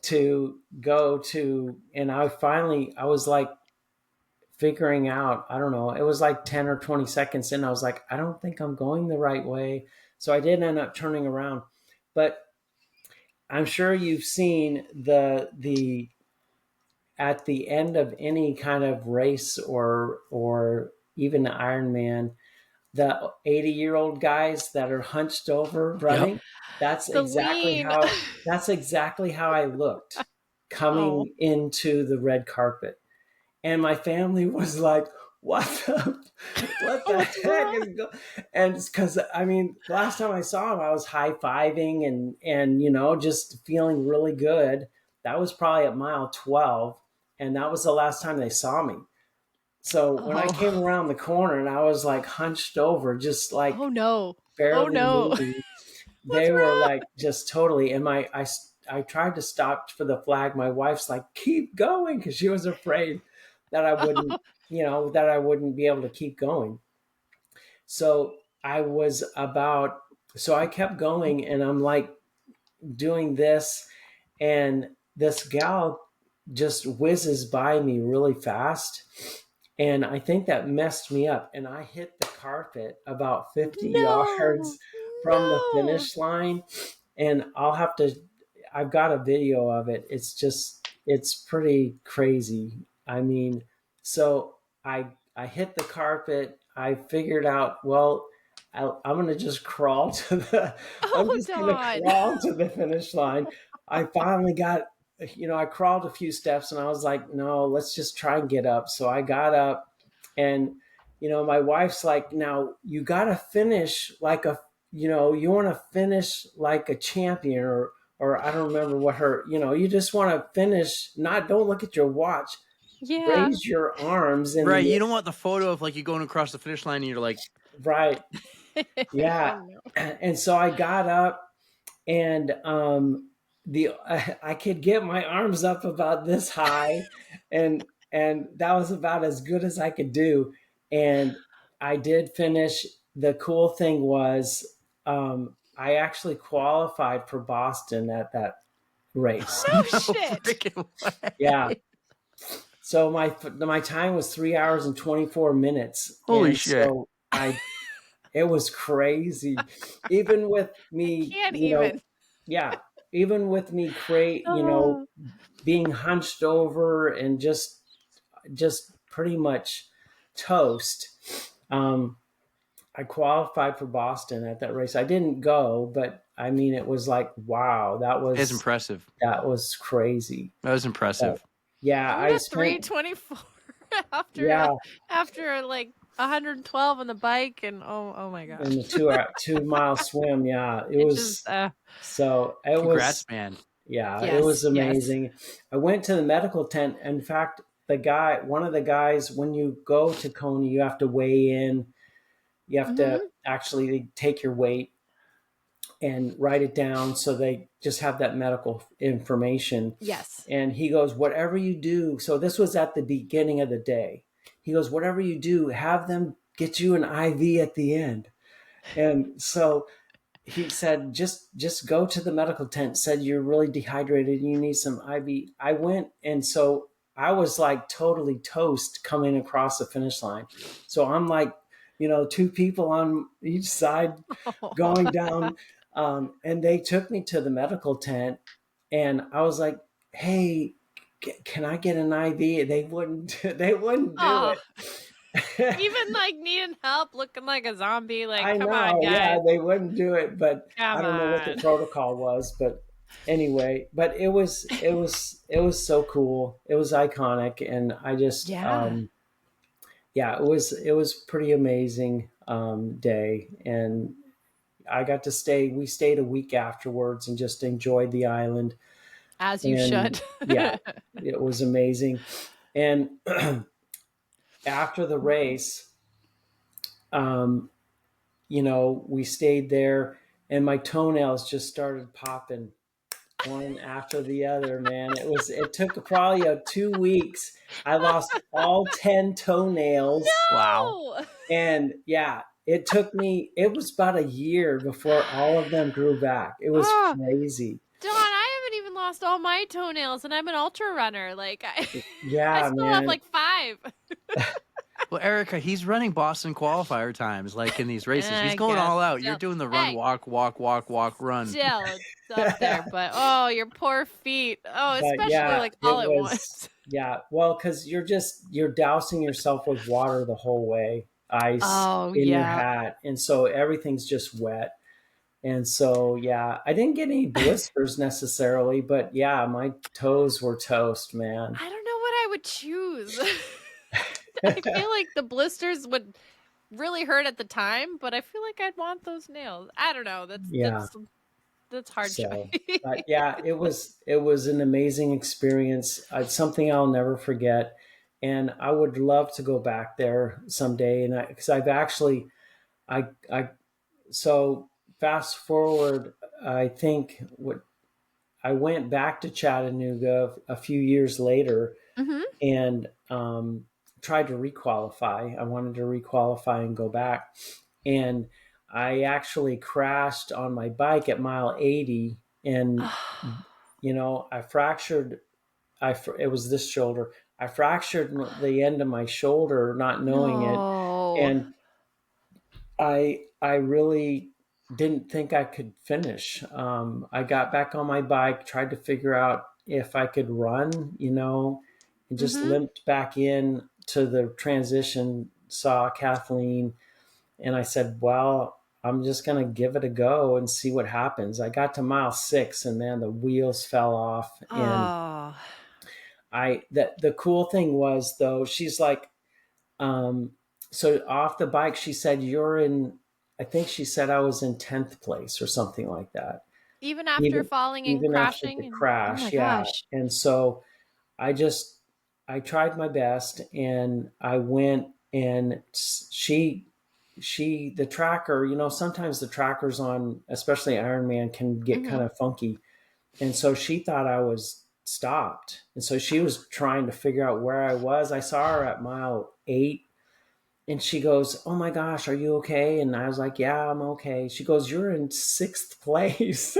to go to, and I was like figuring out, I don't know, it was like 10 or 20 seconds in. I was like, I don't think I'm going the right way. So I did end up turning around. But I'm sure you've seen the at the end of any kind of race, or even the Ironman, the 80-year-old guys that are hunched over Yep. running. That's The exactly lean. how that's exactly how I looked Oh. coming into the red carpet. And my family was like, what the What's heck wrong? is going? And because I mean, last time I saw him, I was high-fiving and just feeling really good. That was probably at mile 12, and that was the last time they saw me. So when I came Oh. around the corner and I was like hunched over, just like Oh no. Oh barely no. moving, What's they were wrong? like just totally. And I tried to stop for the flag. My wife's like, keep going, because she was afraid that I wouldn't, that I wouldn't be able to keep going. So I was about, so I kept going, and I'm like doing this, and this gal just whizzes by me really fast. And I think that messed me up. And I hit the carpet about 50 No. yards from the No. finish line. And I've got a video of it. It's pretty crazy. I mean, so I hit the carpet. I figured out, well, I'm going to just crawl to I'm Oh, just going to Dawn. crawl to the finish line. I finally got, I crawled a few steps, and I was like, no, let's just try and get up. So I got up, and, my wife's like, now you got to finish like you want to finish like a champion, or I don't remember what you just want to finish, don't look at your watch, Yeah. raise your arms in Right. the, You don't want the photo of like you going across the finish line and you're like, right. Oh Yeah. no. And so I got up, and I could get my arms up about this high, and that was about as good as I could do. And I did finish. The cool thing was, I actually qualified for Boston at that race. No no shit. freaking way. Yeah. So my time was 3 hours and 24 minutes, Holy and shit. so I It was crazy. Even with me, Can't even. yeah, even with me Oh. being hunched over and just pretty much toast. I qualified for Boston at that race. I didn't go, but I mean, it was like, wow, It's impressive. that was crazy. That was But impressive. yeah, Even I a spent 3:24 after yeah after like 112 on the bike, and oh my in gosh. the 2 mile swim. Yeah, it It just was so it Congrats, was man. yeah, it was yes. amazing. I went to the medical tent. In fact, one of the guys, when you go to Kona, you have to weigh in. You have to Mhm. actually take your weight and write it down so they just have that medical information. Yes. And he goes, whatever you do. So this was at the beginning of the day. He goes, whatever you do, have them get you an IV at the end. And so he said, just go to the medical tent. Said you're really dehydrated. You need some IV. I went, and so I was like totally toast coming across the finish line. So I'm like, two people on each side going down. And they took me to the medical tent, and I was like, "Hey, can I get an IV?" They wouldn't. They wouldn't do Oh, it. even like needing help, looking like a zombie. Like, I come on, know, yeah, guys, they wouldn't do it, but I come don't know what the on. protocol was. But anyway, but it was so cool. It was iconic, and I just Yeah. yeah, it was pretty amazing day, and I got to stay. We stayed a week afterwards and just enjoyed the island. As you And should. yeah, it was amazing. And after the race, um, we stayed there, and my toenails just started popping one after the other, man. It took probably 2 weeks. I lost all 10 toenails. Wow. No. And yeah, it was about a year before all of them grew back. It was Oh, crazy. Dawn, I haven't even lost all my toenails, and I'm an ultra runner. Like, I Yeah, still have man. like 5. Well, Erica, he's running Boston qualifier times, like in these races. He's I going guess all out. You're still, doing the run, hey, walk, walk, walk, walk, run. still it's up there. But oh, your poor feet. Oh, But especially yeah, like it all at was, once. yeah. Well, because you're dousing yourself with water the whole way, ice Oh in your yeah. hat, and so everything's just wet. And so yeah, I didn't get any blisters necessarily, but yeah, my toes were toast, man. I don't know what I would choose. I feel like the blisters would really hurt at the time, but I feel like I'd want those nails. I don't know. That's Yeah. that's hard So, choice. but yeah, it was an amazing experience. It's something I'll never forget, and I would love to go back there someday. And because I've actually, I so fast forward, I think what I went back to Chattanooga a few years later, Mhm. and tried to requalify. I wanted to requalify and go back, and I actually crashed on my bike at mile 80, and I fractured. It was this shoulder. I fractured the end of my shoulder, not knowing it, No. and I really didn't think I could finish. I got back on my bike, tried to figure out if I could run, and just Mhm. limped back in to the transition. Saw Kathleen, and I said, "Well, I'm just gonna give it a go and see what happens." I got to mile 6, and man, the wheels fell off, and Oh. the cool thing was though, she's like, um, so off the bike, she said, I think she said I was in 10th place or something like that. Even after Even, falling and even after the crashing, and oh crash. my Yeah. gosh. And so I just, I tried my best, and I went, and the tracker, sometimes the trackers on, especially Ironman, can get kind Mhm. of funky. And so she thought I was stopped. And so she was trying to figure out where I was. I saw her at mile 8, and she goes, "Oh my gosh, are you okay?" And I was like, "Yeah, I'm okay." She goes, "You're in 6th place."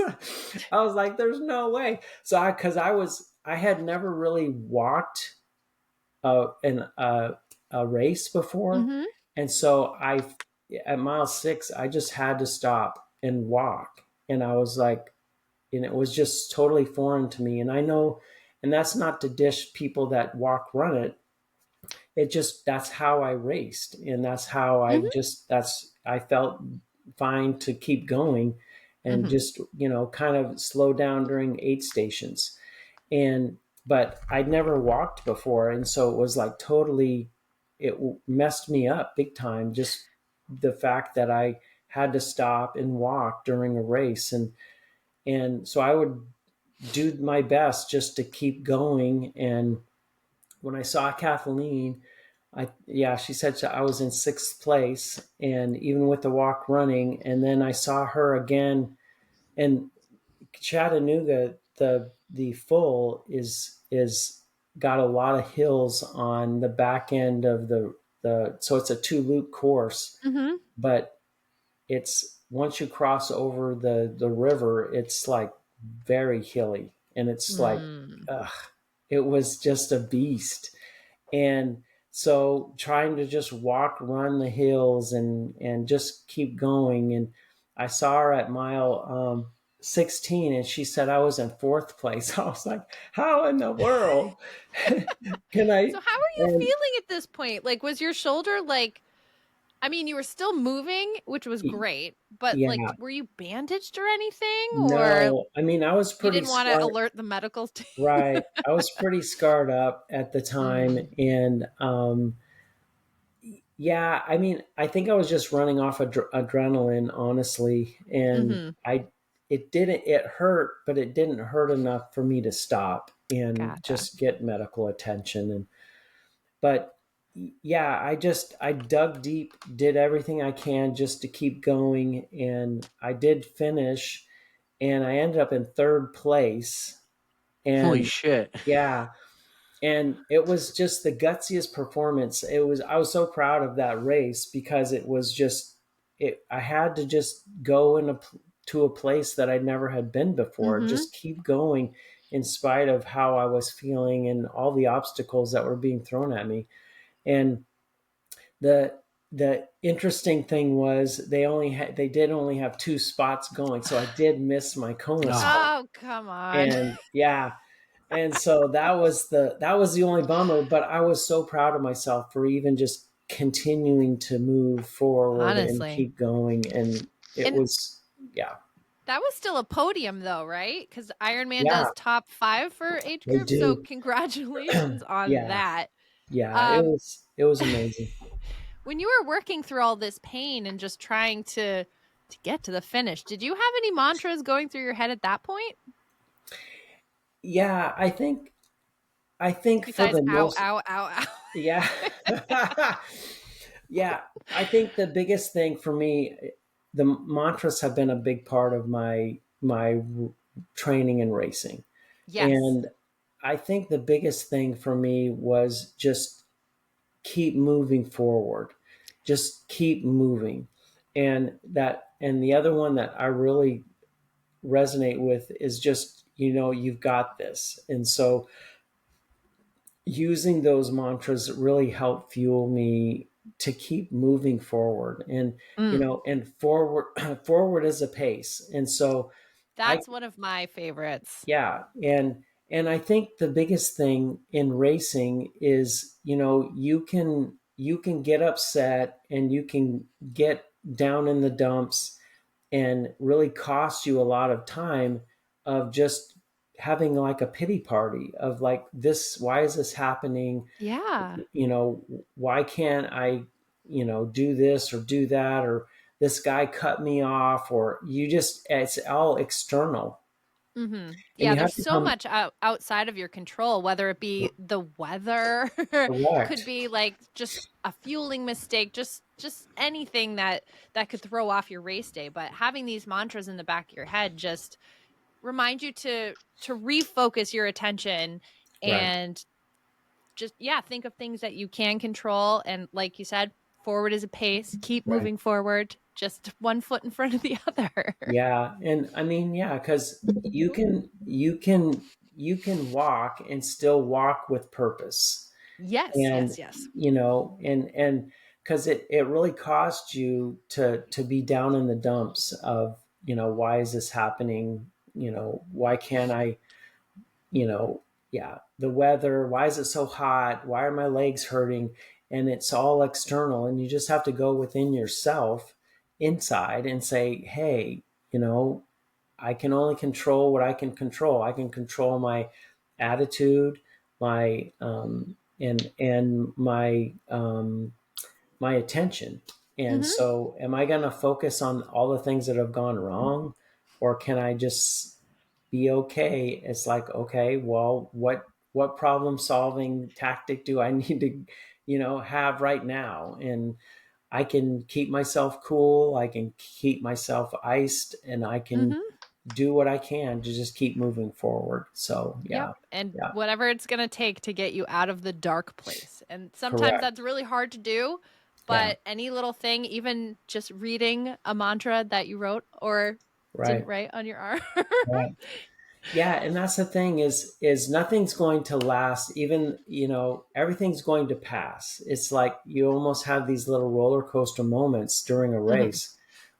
I was like, "There's no way." So because I had never really walked in a race before. Mhm. And so at mile 6, I just had to stop and walk. And I was like, and it was just totally foreign to me. And I know, and that's not to dish people that walk, run it. It just, that's how I raced. And that's how I Mhm. just, I felt fine to keep going and Mhm. just, kind of slow down during aid stations. And, but I'd never walked before. And so it was like totally, it messed me up big time. Just the fact that I had to stop and walk during a race. And so I would do my best just to keep going. And when I saw Kathleen, she said I was in 6th place, and even with the walk running, and then I saw her again. And Chattanooga, the full is got a lot of hills on the back end of the so it's a 2 loop course, Mhm. but it's once you cross over the river, it's like very hilly, and it's like, Mm. it was just a beast. And so trying to just walk, run the hills, and just keep going. And I saw her at mile 16, and she said I was in 4th place. I was like, how in the world can I? So how are you And feeling at this point? Like, was your shoulder like, I mean, you were still moving, which was great, but like, yeah, were you bandaged or anything? Or no, I mean, I was you pretty didn't want to scarred. alert the medical team? Right. I was pretty scarred up at the time. Mm. And yeah, I mean, I think I was just running off adrenaline, honestly. And Mm-hmm. it hurt, but it didn't hurt enough for me to stop and Gotcha. just get medical attention. But yeah, I dug deep, did everything I can just to keep going. And I did finish, and I ended up in 3rd place. Holy And shit. yeah, and it was just the gutsiest performance. I was so proud of that race, because it was just, I had to just go to a place that I never had been before, Mm-hmm. just keep going in spite of how I was feeling and all the obstacles that were being thrown at me. And the the interesting thing was they did only have 2 spots going, so I did miss my Kona Oh, spot. Oh, come on. And yeah, and so that was the only bummer. But I was so proud of myself for even just continuing to move forward and Honestly. keep going. And it And was, yeah, that was still a podium though, right? Because Ironman yeah, does top 5 for age they group. So do. congratulations on Yeah, that. yeah, Um, it was amazing. when you were working through all this pain and just trying to get to the finish, did you have any mantras going through your head at that point? Yeah, I think for Besides the ow, most, ow, ow, ow. yeah. Yeah, I think the biggest thing for me, the mantras have been a big part of my training and racing. Yes. And I think the biggest thing for me was just keep moving forward. Just keep moving. And the other one that I really resonate with is just, you've got this. And so using those mantras really help fuel me to keep moving forward. And Mm, and forward forward is a pace. And so I that's one of my favorites. yeah, and I think the biggest thing in racing is, you can get upset, and you can get down in the dumps, and really cost you a lot of time of just having like a pity party of like, this, why is this happening? Yeah. Why can't I, do this or do that, or this guy cut me off, or it's all external. Mm-hmm. And Yeah, you there's have to so come much outside of your control, whether it be the weather, could correct. be like just a fueling mistake, just anything that could throw off your race day. But having these mantras in the back of your head just remind you to refocus your attention Right. and just think of things that you can control. And like you said, forward is a pace. Keep Right. moving forward, just one foot in front of the other. Yeah. And I mean, yeah, because you can walk and still walk with purpose. Yes, And yes, yes. and because it really caused you to be down in the dumps of, why is this happening? Why can't I, yeah, the weather, why is it so hot? Why are my legs hurting? And it's all external. And you just have to go within yourself inside and say, hey, I can only control what I can control. I can control my attitude, my and my attention. And Mm-hmm. so, am I going to focus on all the things that have gone wrong, or can I just be okay? It's like, okay, well, what problem solving tactic do I need to, have right now? And I can keep myself cool. I can keep myself iced, and I can Mm-hmm. do what I can to just keep moving forward. So Yep. yeah, And yeah, whatever it's going to take to get you out of the dark place. And sometimes correct. that's really hard to do, Yeah, but any little thing, even just reading a mantra that you wrote or didn't right, write on your arm. right. Yeah, and that's the thing is nothing's going to last. Even, everything's going to pass. It's like you almost have these little roller coaster moments during a Mhm. race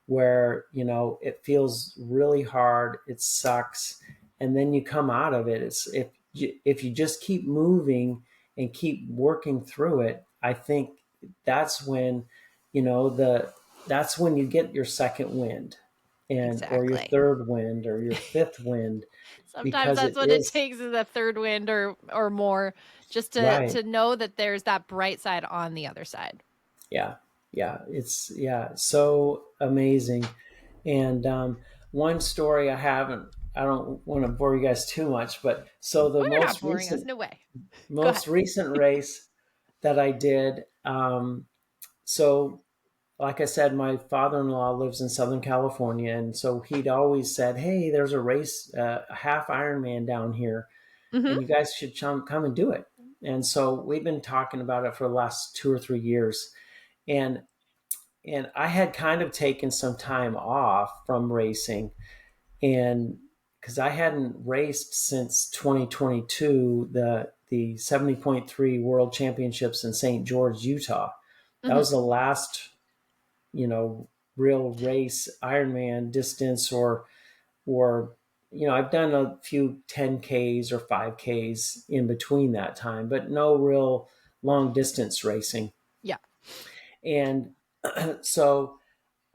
where, it feels really hard, it sucks, and then you come out of it. It's if you just keep moving and keep working through it, I think that's when, the that's when you get your second wind, and or your Exactly. third wind or your fifth wind, Sometimes because that's it what it is takes is a third wind or more just to right. to know that there's that bright side on the other side. Yeah, it's so amazing. And one story I haven't, I don't want to bore you guys too much, but so the Oh, you're not boring us. No way. Go ahead. most recent race that I did, so like I said, my father-in-law lives in Southern California, and so he'd always said, hey, there's a race, a half Ironman down here, Mhm. and you guys should come and do it. And so we've been talking about it for the last 2 or 3 years. And I had kind of taken some time off from racing, and because I hadn't raced since 2022, the 70.3 World Championships in St. George, Utah. That Mhm. was the last, you know, real race, Ironman distance, or I've done a few 10Ks or 5Ks in between that time, but no real long distance racing. Yeah. And so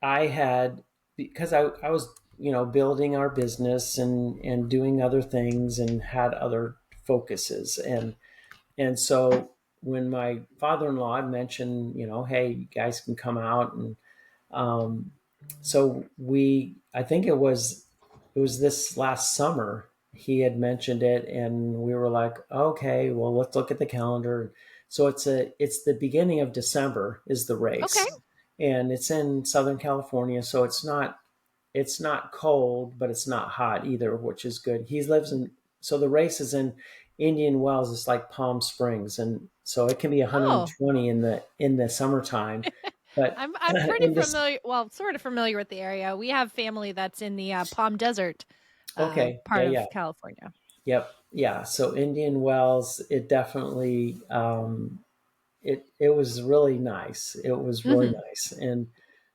I had, because I was, building our business and doing other things and had other focuses. And so when my father-in-law mentioned, hey, you guys can come out. And um, so I think it was this last summer, he had mentioned it, and we were like, okay, well, let's look at the calendar. So it's the beginning of December is the Okay. race, and it's in Southern California, so it's not cold, but it's not hot either, which is good. He lives in So the race is in Indian Wells. It's like Palm Springs, and so it can be Oh, 120 in the summertime, but I'm pretty in this familiar, well, sort of familiar with the area. We have family that's in the Palm Desert okay, part yeah, of California. yep, yeah. So Indian Wells, it definitely it was really nice. It was really Mhm. nice, and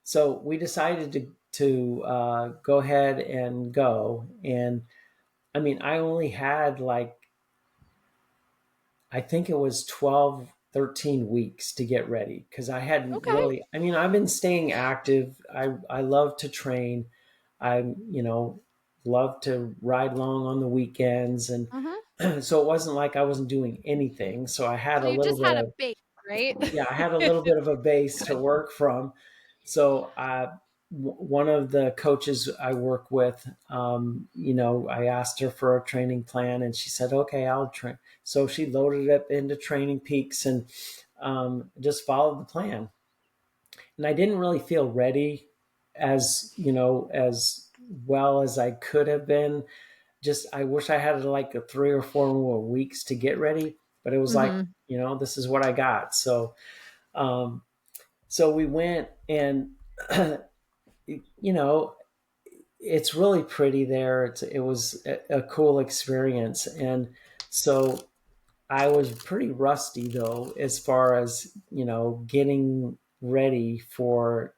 so we decided to go ahead and go. And I mean, I only had like, I think it was 12, 13 weeks to get ready, because I hadn't Okay. really, I mean, I've been staying active. I love to train. I, love to ride along on the weekends. And Mhm. so it wasn't like I wasn't doing anything. So I had So a you little just bit had a of, base, right? yeah, I had a little bit of a base to Good. work from. So one of the coaches I work with, I asked her for a training plan, and she said, "Okay, I'll train." So she loaded it up into Training Peaks, and just followed the plan. And I didn't really feel ready as well as I could have been. Just I wish I had like a 3 or 4 more weeks to get ready, but it was like, Mhm. this is what I got. Um, so we went, and you know it's really pretty there. It was a cool experience. And so I was pretty rusty, though, as far as getting ready for,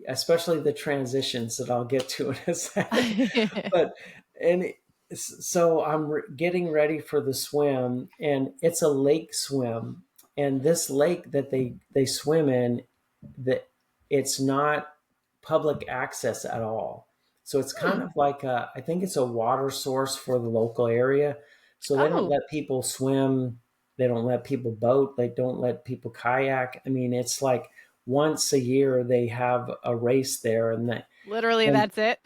especially the transitions that I'll get to in a second. But, and so I'm getting ready for the swim, and it's a lake swim. And this lake that they swim in, that it's not public access at all. So it's kind of like I think it's a water source for the local area. So they don't Oh, let people swim. They don't let people boat. They don't let people kayak. I mean, it's like once a year they have a race there, literally, and that's it.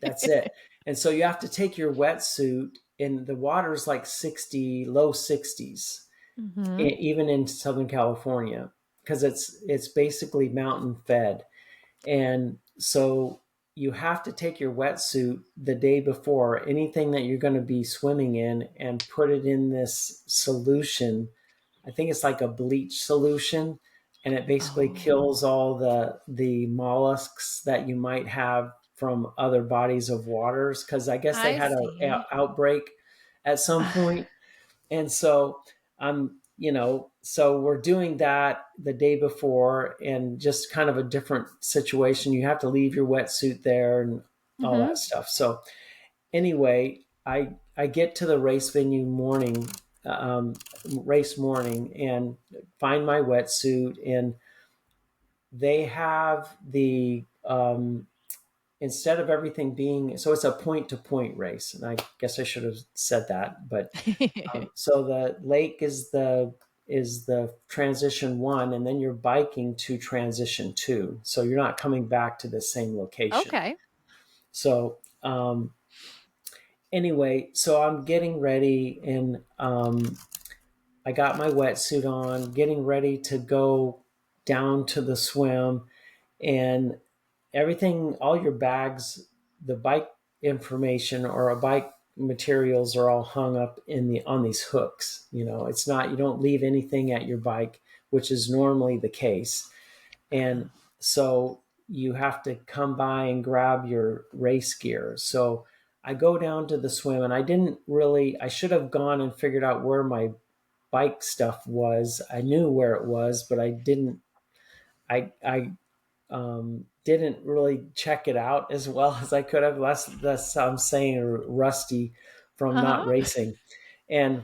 that's it. And so you have to take your wetsuit, and the water's like 60, low 60s, Mm-hmm. even in Southern California, because it's basically mountain fed. And so you have to take your wetsuit the day before anything that you're going to be swimming in and put it in this solution. I think it's like a bleach solution, and it basically Oh, kills all the mollusks that you might have from other bodies of waters, because I guess they I had see. a outbreak at some point. And so so we're doing that the day before, and just kind of a different situation. You have to leave your wetsuit there and all Mm-hmm. that stuff. So anyway, I get to the race venue um, race morning, and find my wetsuit, and they have the instead of everything being, so it's a point to point race, and I guess I should have said that, but so the lake is the transition one, and then you're biking to transition two, so you're not coming back to the same location. Okay. So anyway, so I'm getting ready, and I got my wetsuit on, getting ready to go down to the swim, and everything, all your bags, the bike information or a bike materials are all hung up on these hooks. It's not, you don't leave anything at your bike, which is normally the case. And so you have to come by and grab your race gear. So I go down to the swim, and I should have gone and figured out where my bike stuff was. I knew where it was, but I didn't. I didn't really check it out as well as I could have. Less I'm saying rusty from not Uh-huh. racing. And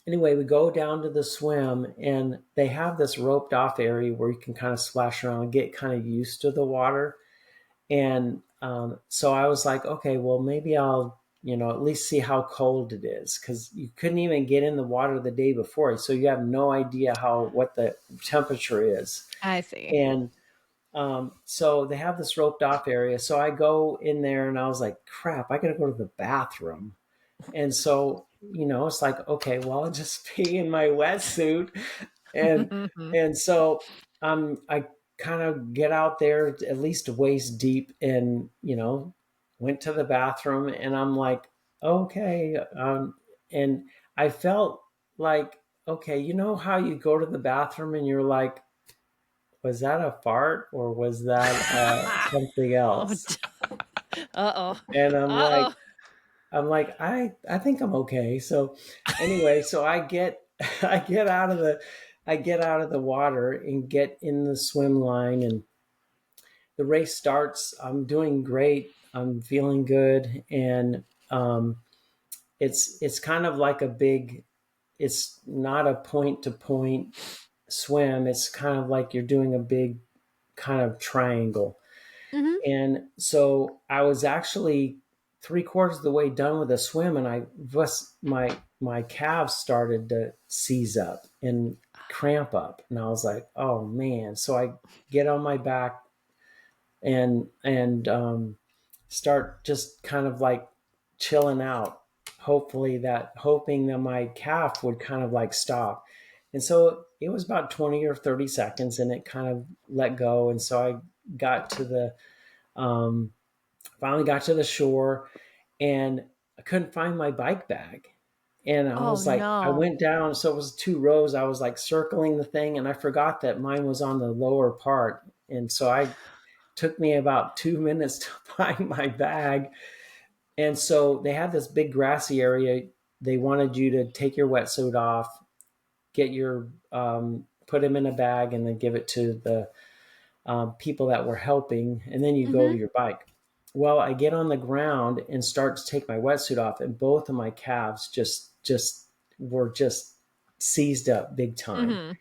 anyway, we go down to the swim, and they have this roped off area where you can kind of splash around and get kind of used to the water. And so I was like, okay, well, maybe I'll, at least see how cold it is, because you couldn't even get in the water the day before. So you have no idea what the temperature is. I see. And so they have this roped off area. So I go in there, and I was like, crap, I got to go to the bathroom. And so, it's like, okay, well, I'll just be in my wetsuit. And, and so I kind of get out there at least waist deep, and, went to the bathroom, and I'm like, okay. And I felt like, okay, you know how you go to the bathroom and you're like, was that a fart, or was that something Oh, else? uh-oh. And Uh-oh. I think I'm okay. So anyway, so I get I get out of the water and get in the swim line, and the race starts. I'm doing great. I'm feeling good, and it's kind of like it's not a point to point swim. It's kind of like you're doing a big kind of triangle. Mm-hmm. And so I was actually three-quarters of the way done with the swim, and my calves started to seize up and cramp up, and I was like, oh man. So I get on my back, and start just kind of like chilling out, hoping that my calf would kind of like stop. And so it was about 20 or 30 seconds, and it kind of let go. And so I got to the um, finally got to the shore, and I couldn't find my bike bag. And I Oh was like, I no. went down, so it was two rows. I was like circling the thing, and I forgot that mine was on the lower part. And so I took me about 2 minutes to find my bag. And so they had this big grassy area. They wanted you to take your wetsuit off, get your put them in a bag and then give it to the people that were helping, and then you go Mm-hmm. to your bike. Well, I get on the ground and start to take my wetsuit off, and both of my calves just were just seized up big time. Mm-hmm.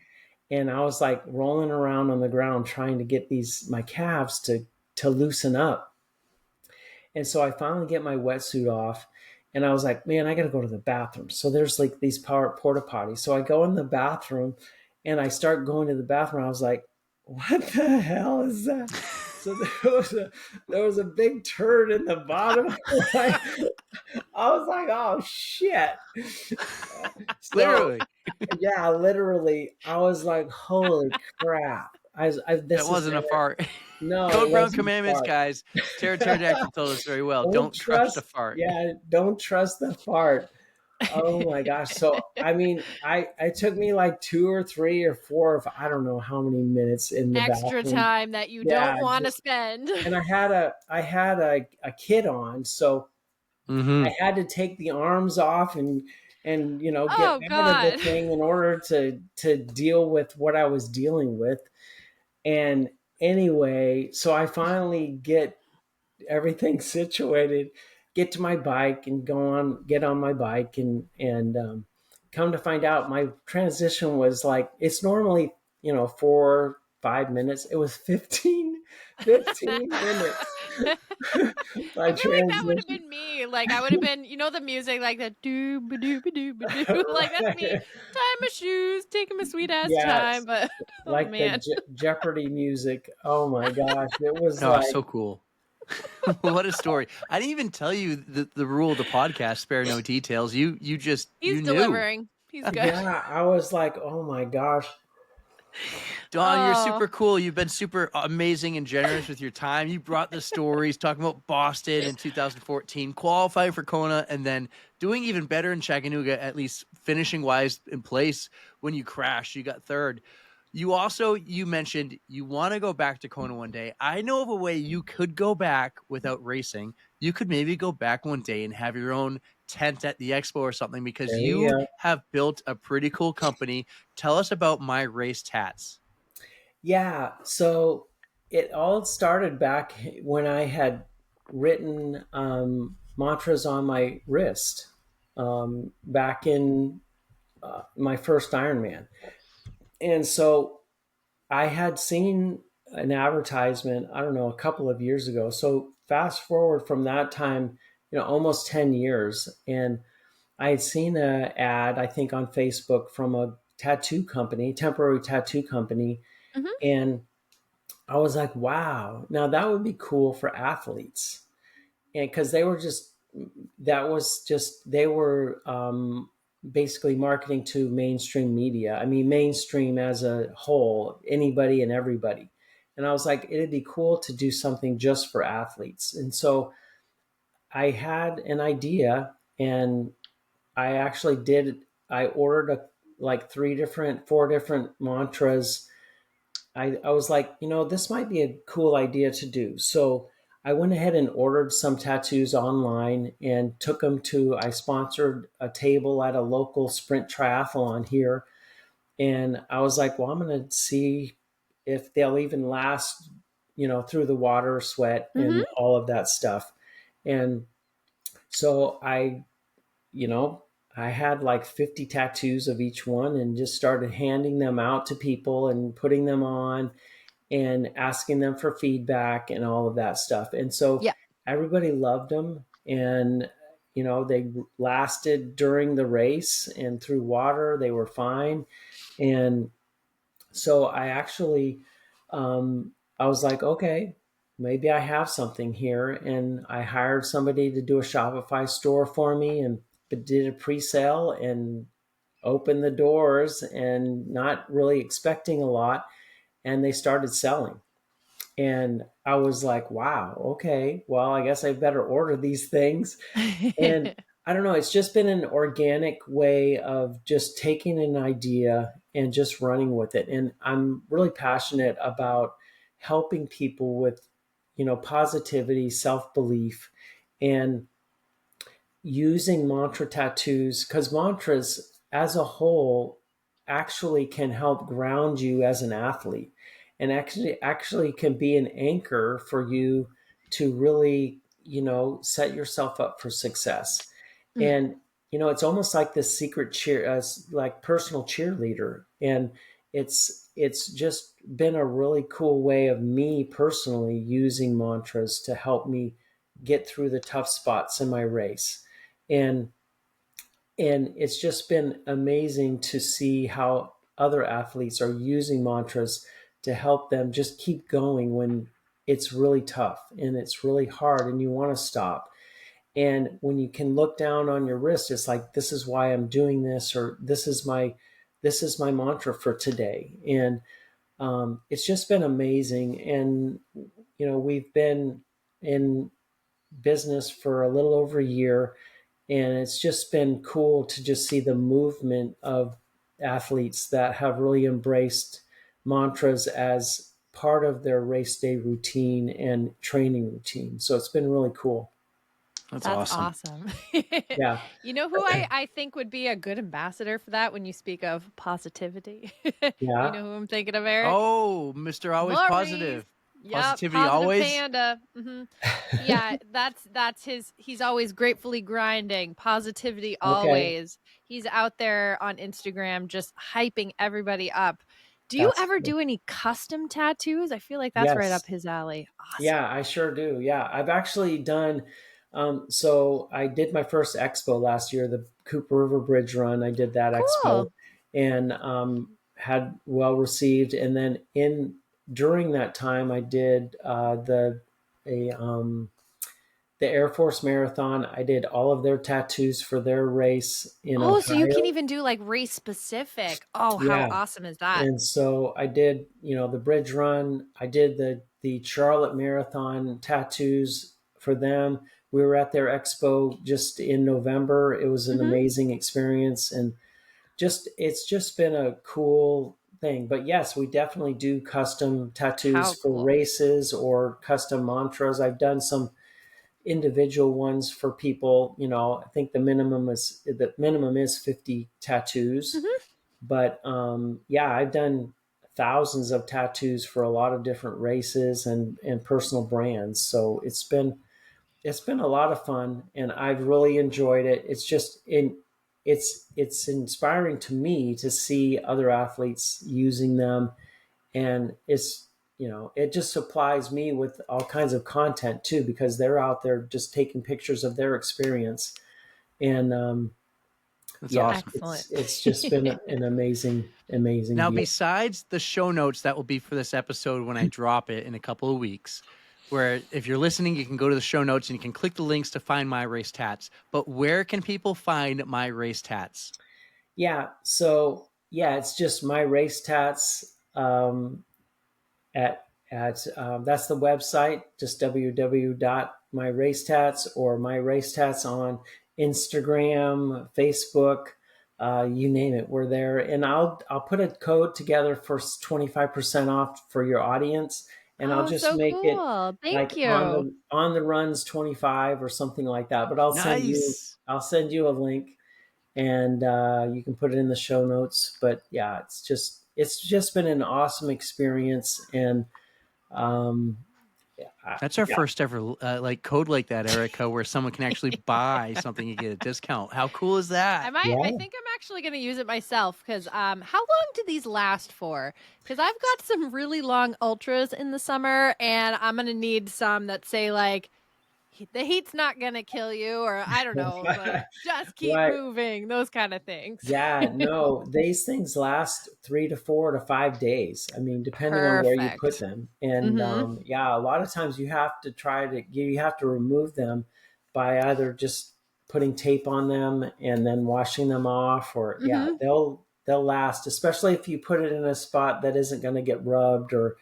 And I was like rolling around on the ground trying to get my calves to loosen up. And so I finally get my wetsuit off, and I was like, man, I got to go to the bathroom. So there's like these porta potties. So I go in the bathroom, and I start going to the bathroom. I was like, what the hell is that? So there was a big turd in the bottom. I was like, oh shit. So Literally. yeah, literally, I was like, holy crap. That This is wasn't a fart. no, Code it Brown wasn't Commandments, fart. guys. Tara Pterodactyl told us very well. Don't trust a fart. Yeah, don't trust the fart. Oh my gosh. So, I mean, it took me like 2 or 3 or 4, or I don't know how many minutes in the Extra bathroom. time that you Yeah, don't want to spend. and I had a kit on, so Mm-hmm. I had to take the arms off and get Oh out of the God. thing in order to deal with what I was dealing with. And anyway, so I finally get everything situated, get to my bike and get on my bike and come to find out my transition was like, it's normally, 4 5 minutes. It was 15 minutes. My I feel like that would have transition. been me. Like I would have been, the music like that doo ba doo ba doo ba doo. Like that's me. Tying my shoes, taking my sweet ass Yeah, time. But oh like the man. Jeopardy music. Oh my gosh, it was Oh, like, so cool. What a story. I didn't even tell you the rule of the podcast, spare no details. You just, He's you knew. delivering. He's good. yeah, I was like, oh my gosh. Dawn, you're Oh. super cool. You've been super amazing and generous with your time. You brought the stories, talking about Boston in 2014, qualifying for Kona, and then doing even better in Chattanooga, at least finishing wise in place when you crashed. You got third. You mentioned you want to go back to Kona one day. I know of a way you could go back without racing. You could maybe go back one day and have your own tent at the expo or something, because There you you go. have built a pretty cool company. Tell us about My Race Tats. Yeah, so it all started back when I had written mantras on my wrist back in my first Ironman. And so I had seen an advertisement, I don't know, a couple of years ago. So fast forward from that time, almost 10 years. And I had seen an ad, I think on Facebook from a tattoo company, temporary tattoo company. Mhm. And I was like, wow, now that would be cool for athletes. And because they were basically marketing to mainstream media. I mean, mainstream as a whole, anybody and everybody. And I was like, it'd be cool to do something just for athletes. And so I had an idea, and I actually I ordered like 4 different mantras. I was like, this might be a cool idea to do. So I went ahead and ordered some tattoos online and I sponsored a table at a local sprint triathlon here. And I was like, well, I'm going to see if they'll even last, through the water, sweat, Mhm. and all of that stuff. And so you know, I had like 50 tattoos of each one and just started handing them out to people and putting them on and asking them for feedback and all of that stuff. And so Yeah. everybody loved them. And, they lasted during the race and through water. They were fine. And so I was like, okay, maybe I have something here. And I hired somebody to do a Shopify store for me and did a pre-sale and opened the doors and not really expecting a lot. And they started selling. And I was like, wow, okay, well, I guess I better order these things. And I don't know, it's just been an organic way of just taking an idea and just running with it. And I'm really passionate about helping people with, positivity, self-belief, and using mantra tattoos, because mantras as a whole actually can help ground you as an athlete, and actually can be an anchor for you to really, set yourself up for success. Mm. And it's almost like this secret cheer, like personal cheerleader. And it's just been a really cool way of me personally using mantras to help me get through the tough spots in my race. And it's just been amazing to see how other athletes are using mantras to help them just keep going when it's really tough and it's really hard and you want to stop. And when you can look down on your wrist, it's like, this is why I'm doing this, or this is my mantra for today. And it's just been amazing. And we've been in business for a little over a year, and it's just been cool to just see the movement of athletes that have really embraced mantras as part of their race day routine and training routine. So it's been really cool. That's That's awesome. Yeah. You know who I think would be a good ambassador for that when you speak of positivity? You Yeah. know who I'm thinking of, Eric? Oh, Mr. Always Maurice. Positive. Yep, Positivity positive always. panda. Yeah, that's his. He's always gratefully grinding. Positivity Okay. always. He's out there on Instagram just hyping everybody up. Do you That's ever cool. do any custom tattoos? I feel like that's right Yes. up his alley. Awesome. Yeah, I sure do. Yeah, I've actually done. So I did my first expo last year, the Cooper River Bridge Run. I did that expo, Cool. and had well received. And then during that time, I did the Air Force Marathon. I did all of their tattoos for their race in Oh, so you can Ohio. even do like race specific. Oh, how Yeah, awesome is that? and so I did, the bridge run. I did the Charlotte Marathon tattoos for them. We were at their expo just in November. It was an Hmm. amazing experience, and it's just been a cool thing. But yes, we definitely do custom tattoos How for cool. races or custom mantras. I've done some individual ones for people. I think the minimum is 50 tattoos, Hmm. but yeah, I've done thousands of tattoos for a lot of different races and personal brands. So it's been a lot of fun, and I've really enjoyed it. It's inspiring to me to see other athletes using them, and it just supplies me with all kinds of content too, because they're out there just taking pictures of their experience. And That's yeah, awesome. Excellent. it's just been an amazing Now, deal. besides the show notes that will be for this episode when I drop it in a couple of weeks, where if you're listening, you can go to the show notes and you can click the links to find My Race Tats. But where can people find My Race Tats? Yeah, so yeah, it's just my race tats, at that's the website, just www.myracetatsor myracetats on Instagram, Facebook, you name it, we're there. And I'll put a code together for 25% off for your audience, and I'll Oh, just so make it cool. like Thank on you. the runs 25 or something like that. But Nice. I'll send you a link, and you can put it in the show notes. But yeah, it's just been an awesome experience. And um, That's our yeah, first ever like code like that, Erica, where someone can actually buy something and get a discount. How cool is that? I yeah, think I'm actually going to use it myself because how long do these last for? Because I've got some really long ultras in the summer, and I'm going to need some that say like the heat's not going to kill you, or I don't know, like just keep right. moving, those kind of things. Yeah, no, these things last 3 to 4 to 5 days. I mean, depending on where you put Perfect. them. And Mm-hmm. yeah, a lot of times you have to remove them by either just putting tape on them and then washing them off, or yeah, Mm-hmm. they'll last, especially if you put it in a spot that isn't going to get rubbed or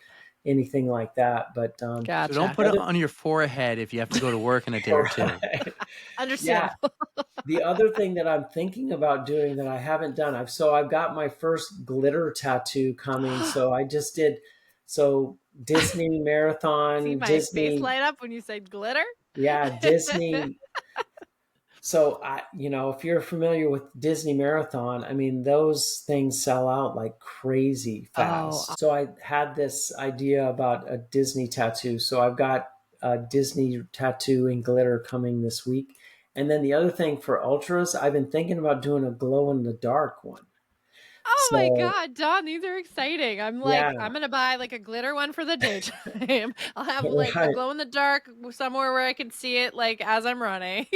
anything like that. But So don't Gotcha. put it on your forehead if you have to go to work in a day or two. yeah, Understandable. the other thing that I'm thinking about doing that I haven't done, I've got my first glitter tattoo coming. So I just did Disney See Marathon, my face Disney, light up when you said glitter? yeah, Disney So if you're familiar with Disney Marathon, I mean, those things sell out like crazy Oh, fast. So I had this idea about a Disney tattoo. So I've got a Disney tattoo in glitter coming this week. And then the other thing for ultras, I've been thinking about doing a glow in the dark one. oh my So God, Don, these are exciting. I'm yeah, like, I'm gonna buy like a glitter one for the daytime. I'll have like a right. glow in the dark somewhere where I can see it like as I'm running.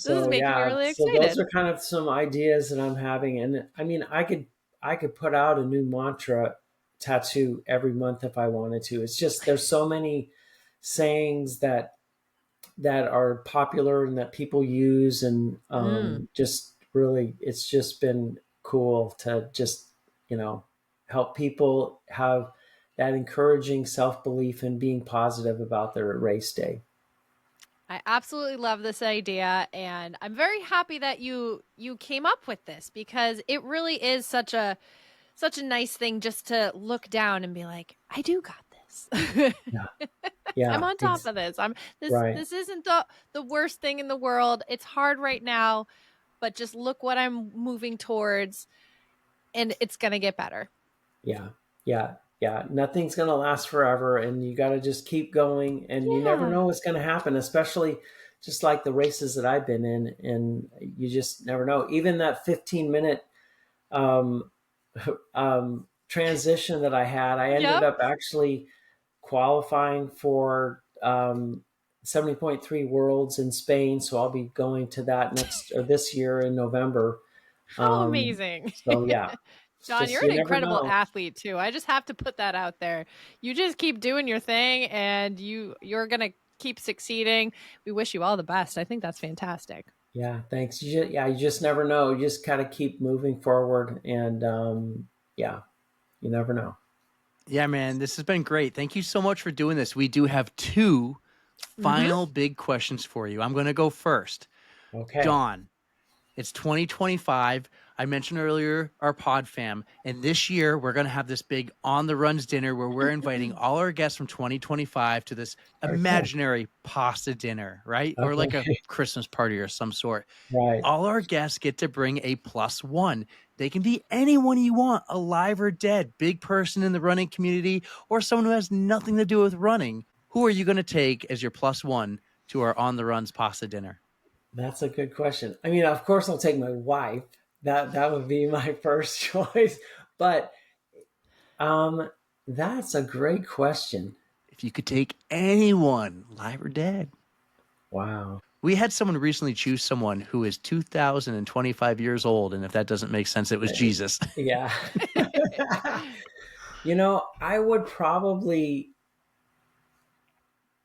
This is So making me yeah, really so those excited. are kind of some ideas that I'm having, and I mean, I could put out a new mantra tattoo every month if I wanted to. It's just there's so many sayings that are popular and that people use, and Mm. just really, it's just been cool to just help people have that encouraging self belief and being positive about their race day. I absolutely love this idea, and I'm very happy that you came up with this because it really is such a nice thing just to look down and be like, I do got this. Yeah, I'm yeah, on top of this. I'm right. this isn't the worst thing in the world. It's hard right now, but just look what I'm moving towards and it's going to get better. Yeah, yeah, yeah. Nothing's going to last forever, and you got to just keep going. And you never Yeah. know what's going to happen, especially just like the races that I've been in. And you just never know. Even that 15-minute um, transition that I had, I ended Yep. up actually qualifying for 70.3 Worlds in Spain. So I'll be going to that next or this year in November. How amazing. So yeah, it's John, just you're an you never incredible know. athlete too. I just have to put that out there. You just keep doing your thing and you're going to keep succeeding. We wish you all the best. I think that's fantastic. Yeah, thanks. You just never know. You just kind of keep moving forward, and yeah, you never know. Yeah, man, this has been great. Thank you so much for doing this. We do have two Mhm. final big questions for you. I'm going to go first. Okay. Dawn, it's 2025. I mentioned earlier our pod fam, and this year we're going to have this big on the runs dinner where we're inviting all our guests from 2025 to this Very cool. imaginary pasta dinner, right? Or like a Okay. Christmas party or some sort. Right. All our guests get to bring a plus one. They can be anyone you want, alive or dead, big person in the running community, or someone who has nothing to do with running. Who are you going to take as your plus one to our on the runs pasta dinner? That's a good question. I mean, of course, I'll take my wife. That would be my first choice. But um, that's a great question. If you could take anyone, live or dead. Wow. We had someone recently choose someone who is 2,025 years old, and if that doesn't make sense, it was Jesus. Yeah. I would probably.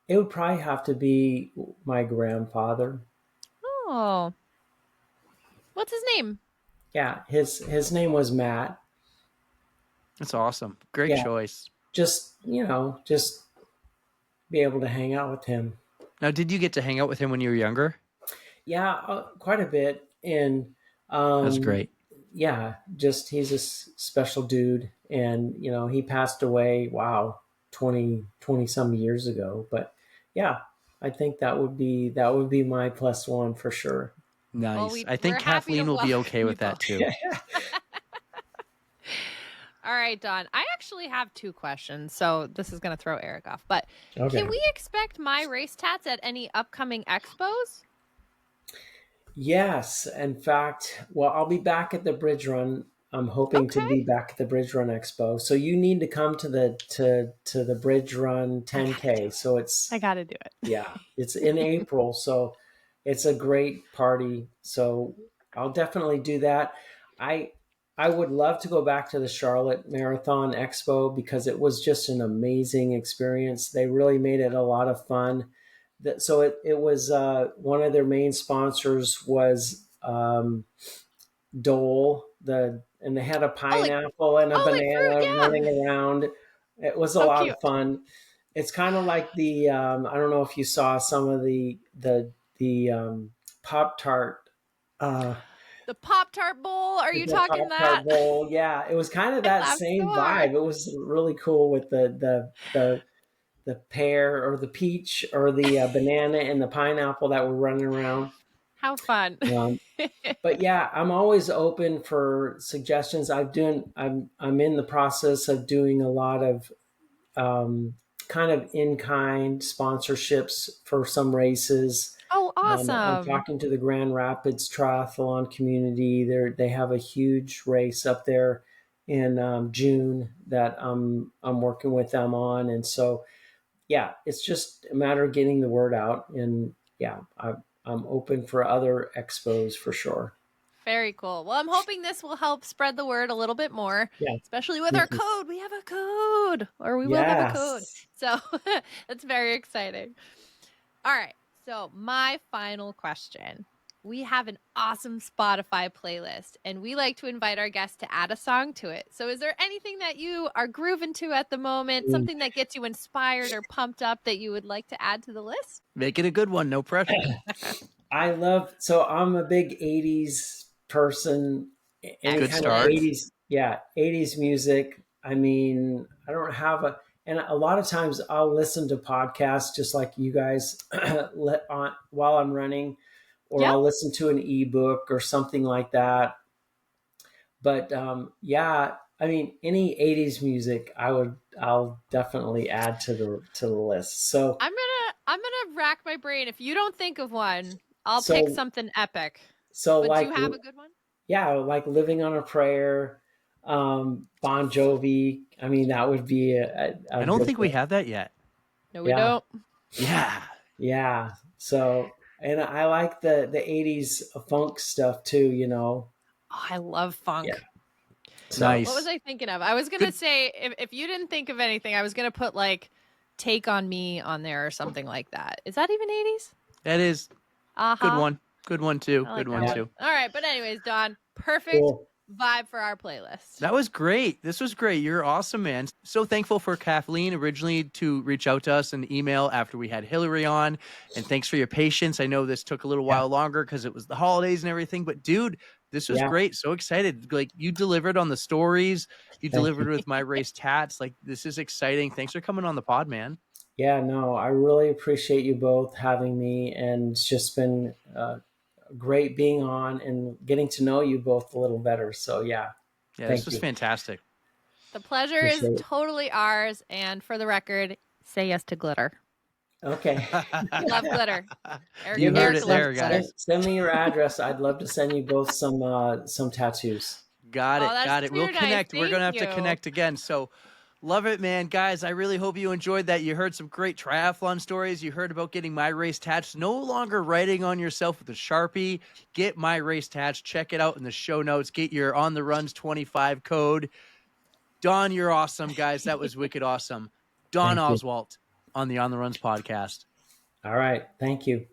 It would probably have to be my grandfather. Oh, what's his name? Yeah, his name was Matt. That's awesome. Great Yeah, choice. just be able to hang out with him. Now, did you get to hang out with him when you were younger? Yeah, quite a bit. And That's um, great. yeah, just he's a special dude. And he passed away. Wow, 20 some years ago. But yeah, I think that would be my plus one for sure. Well, Nice. I we're think happy to Kathleen will be welcome okay you with both. that too. All right, Don. I actually have two questions, so this is going to throw Eric off. But Okay. can we expect my race tats at any upcoming expos? Yes, in fact, well, I'll be back at the Bridge Run. I'm hoping to Okay. be back at the Bridge Run Expo. So you need to come to the Bridge Run I gotta do 10K. it. So it's I gotta do it. yeah, it's in April. So it's a great party. So I'll definitely do that. I I would love to go back to the Charlotte Marathon Expo because it was just an amazing experience. They really made it a lot of fun. So it was one of their main sponsors was Dole, and they had a Oh, like pineapple and a fruit. banana running Yeah. around. It was a How lot of cute. fun. It's kind of like the I don't know if you saw some of the Pop Tart. Uh, The Pop Tart Bowl. Are you the talking Pop that? Tart Bowl, yeah, it was kind of I that laughed so same hard. vibe. It was really cool with the pear or the peach or the banana and the pineapple that were running around. How fun. But yeah, I'm always open for suggestions. I'm in the process of doing a lot of kind of in-kind sponsorships for some races. Oh, I'm awesome. talking to the Grand Rapids triathlon community. They have a huge race up there in June that I'm working with them on, and so yeah, it's just a matter of getting the word out. And yeah, I'm open for other expos for sure. Very cool. Well, I'm hoping this will help spread the word a little bit more, Yeah, especially with me our too. code. We have a code, or we will have a code. Yes. So that's very exciting. All right. So, my final question. We have an awesome Spotify playlist, and we like to invite our guests to add a song to it. So, is there anything that you are grooving to at the moment, Mm. something that gets you inspired or pumped up that you would like to add to the list? Make it a good one. No pressure. So I'm a big 80s person, any Good kind of start. 80s, yeah, 80s music. I mean, I don't have and a lot of times I'll listen to podcasts just like you guys while I'm running, or Yeah. I'll listen to an ebook or something like that. But yeah, I mean, any 80s music I'll definitely add to the list. So I'm gonna rack my brain. If you don't think of one, I'll pick so something epic. so But do like you have a good one? yeah, like Living on a Prayer, Bon Jovi. I mean, that would be a I don't good think we one. have that yet. No, we Yeah, don't. Yeah. yeah. So, and I like the 80s funk stuff too, you know. Oh, I love funk. Yeah. So, Nice. What was I thinking of? I was gonna Good. say if you didn't think of anything, I was gonna put like "Take on Me" on there or something like that. Is that even 80s? That is good one. Good one too. I like Good that one Yeah. one. too. All right, but anyways, Dawn, perfect cool. vibe for our playlist. That was great. This was great. You're awesome, man. So thankful for Kathleen originally to reach out to us and email after we had Hillary on. And thanks for your patience. I know this took a little Yeah. while longer because it was the holidays and everything, but dude, this was Yeah. great. So excited. Like you delivered on the stories. You Thank delivered you. with my race tats. Like this is exciting. Thanks for coming on the pod, man. Yeah, no, I really appreciate you both having me, and it's just been great being on and getting to know you both a little better. So yeah, Yeah, this thank was you. fantastic. The pleasure is Appreciate it. totally ours. And for the record, say yes to glitter. Okay. We love glitter. You heard Erica it there, loves glitter. guys. Send me your address. I'd love to send you both some tattoos. Got Oh, it. that's Got it. We'll super nice. connect. We're going to have Thank to you. connect again. So love it, man. Guys, I really hope you enjoyed that. You heard some great triathlon stories. You heard about getting my race tats. No longer writing on yourself with a Sharpie. Get my race tats. Check it out in the show notes. Get your On the Runs 25 code. Dawn, you're awesome, guys. That was wicked awesome. Dawn Thank you. Oswalt on the On the Runs podcast. All right. Thank you.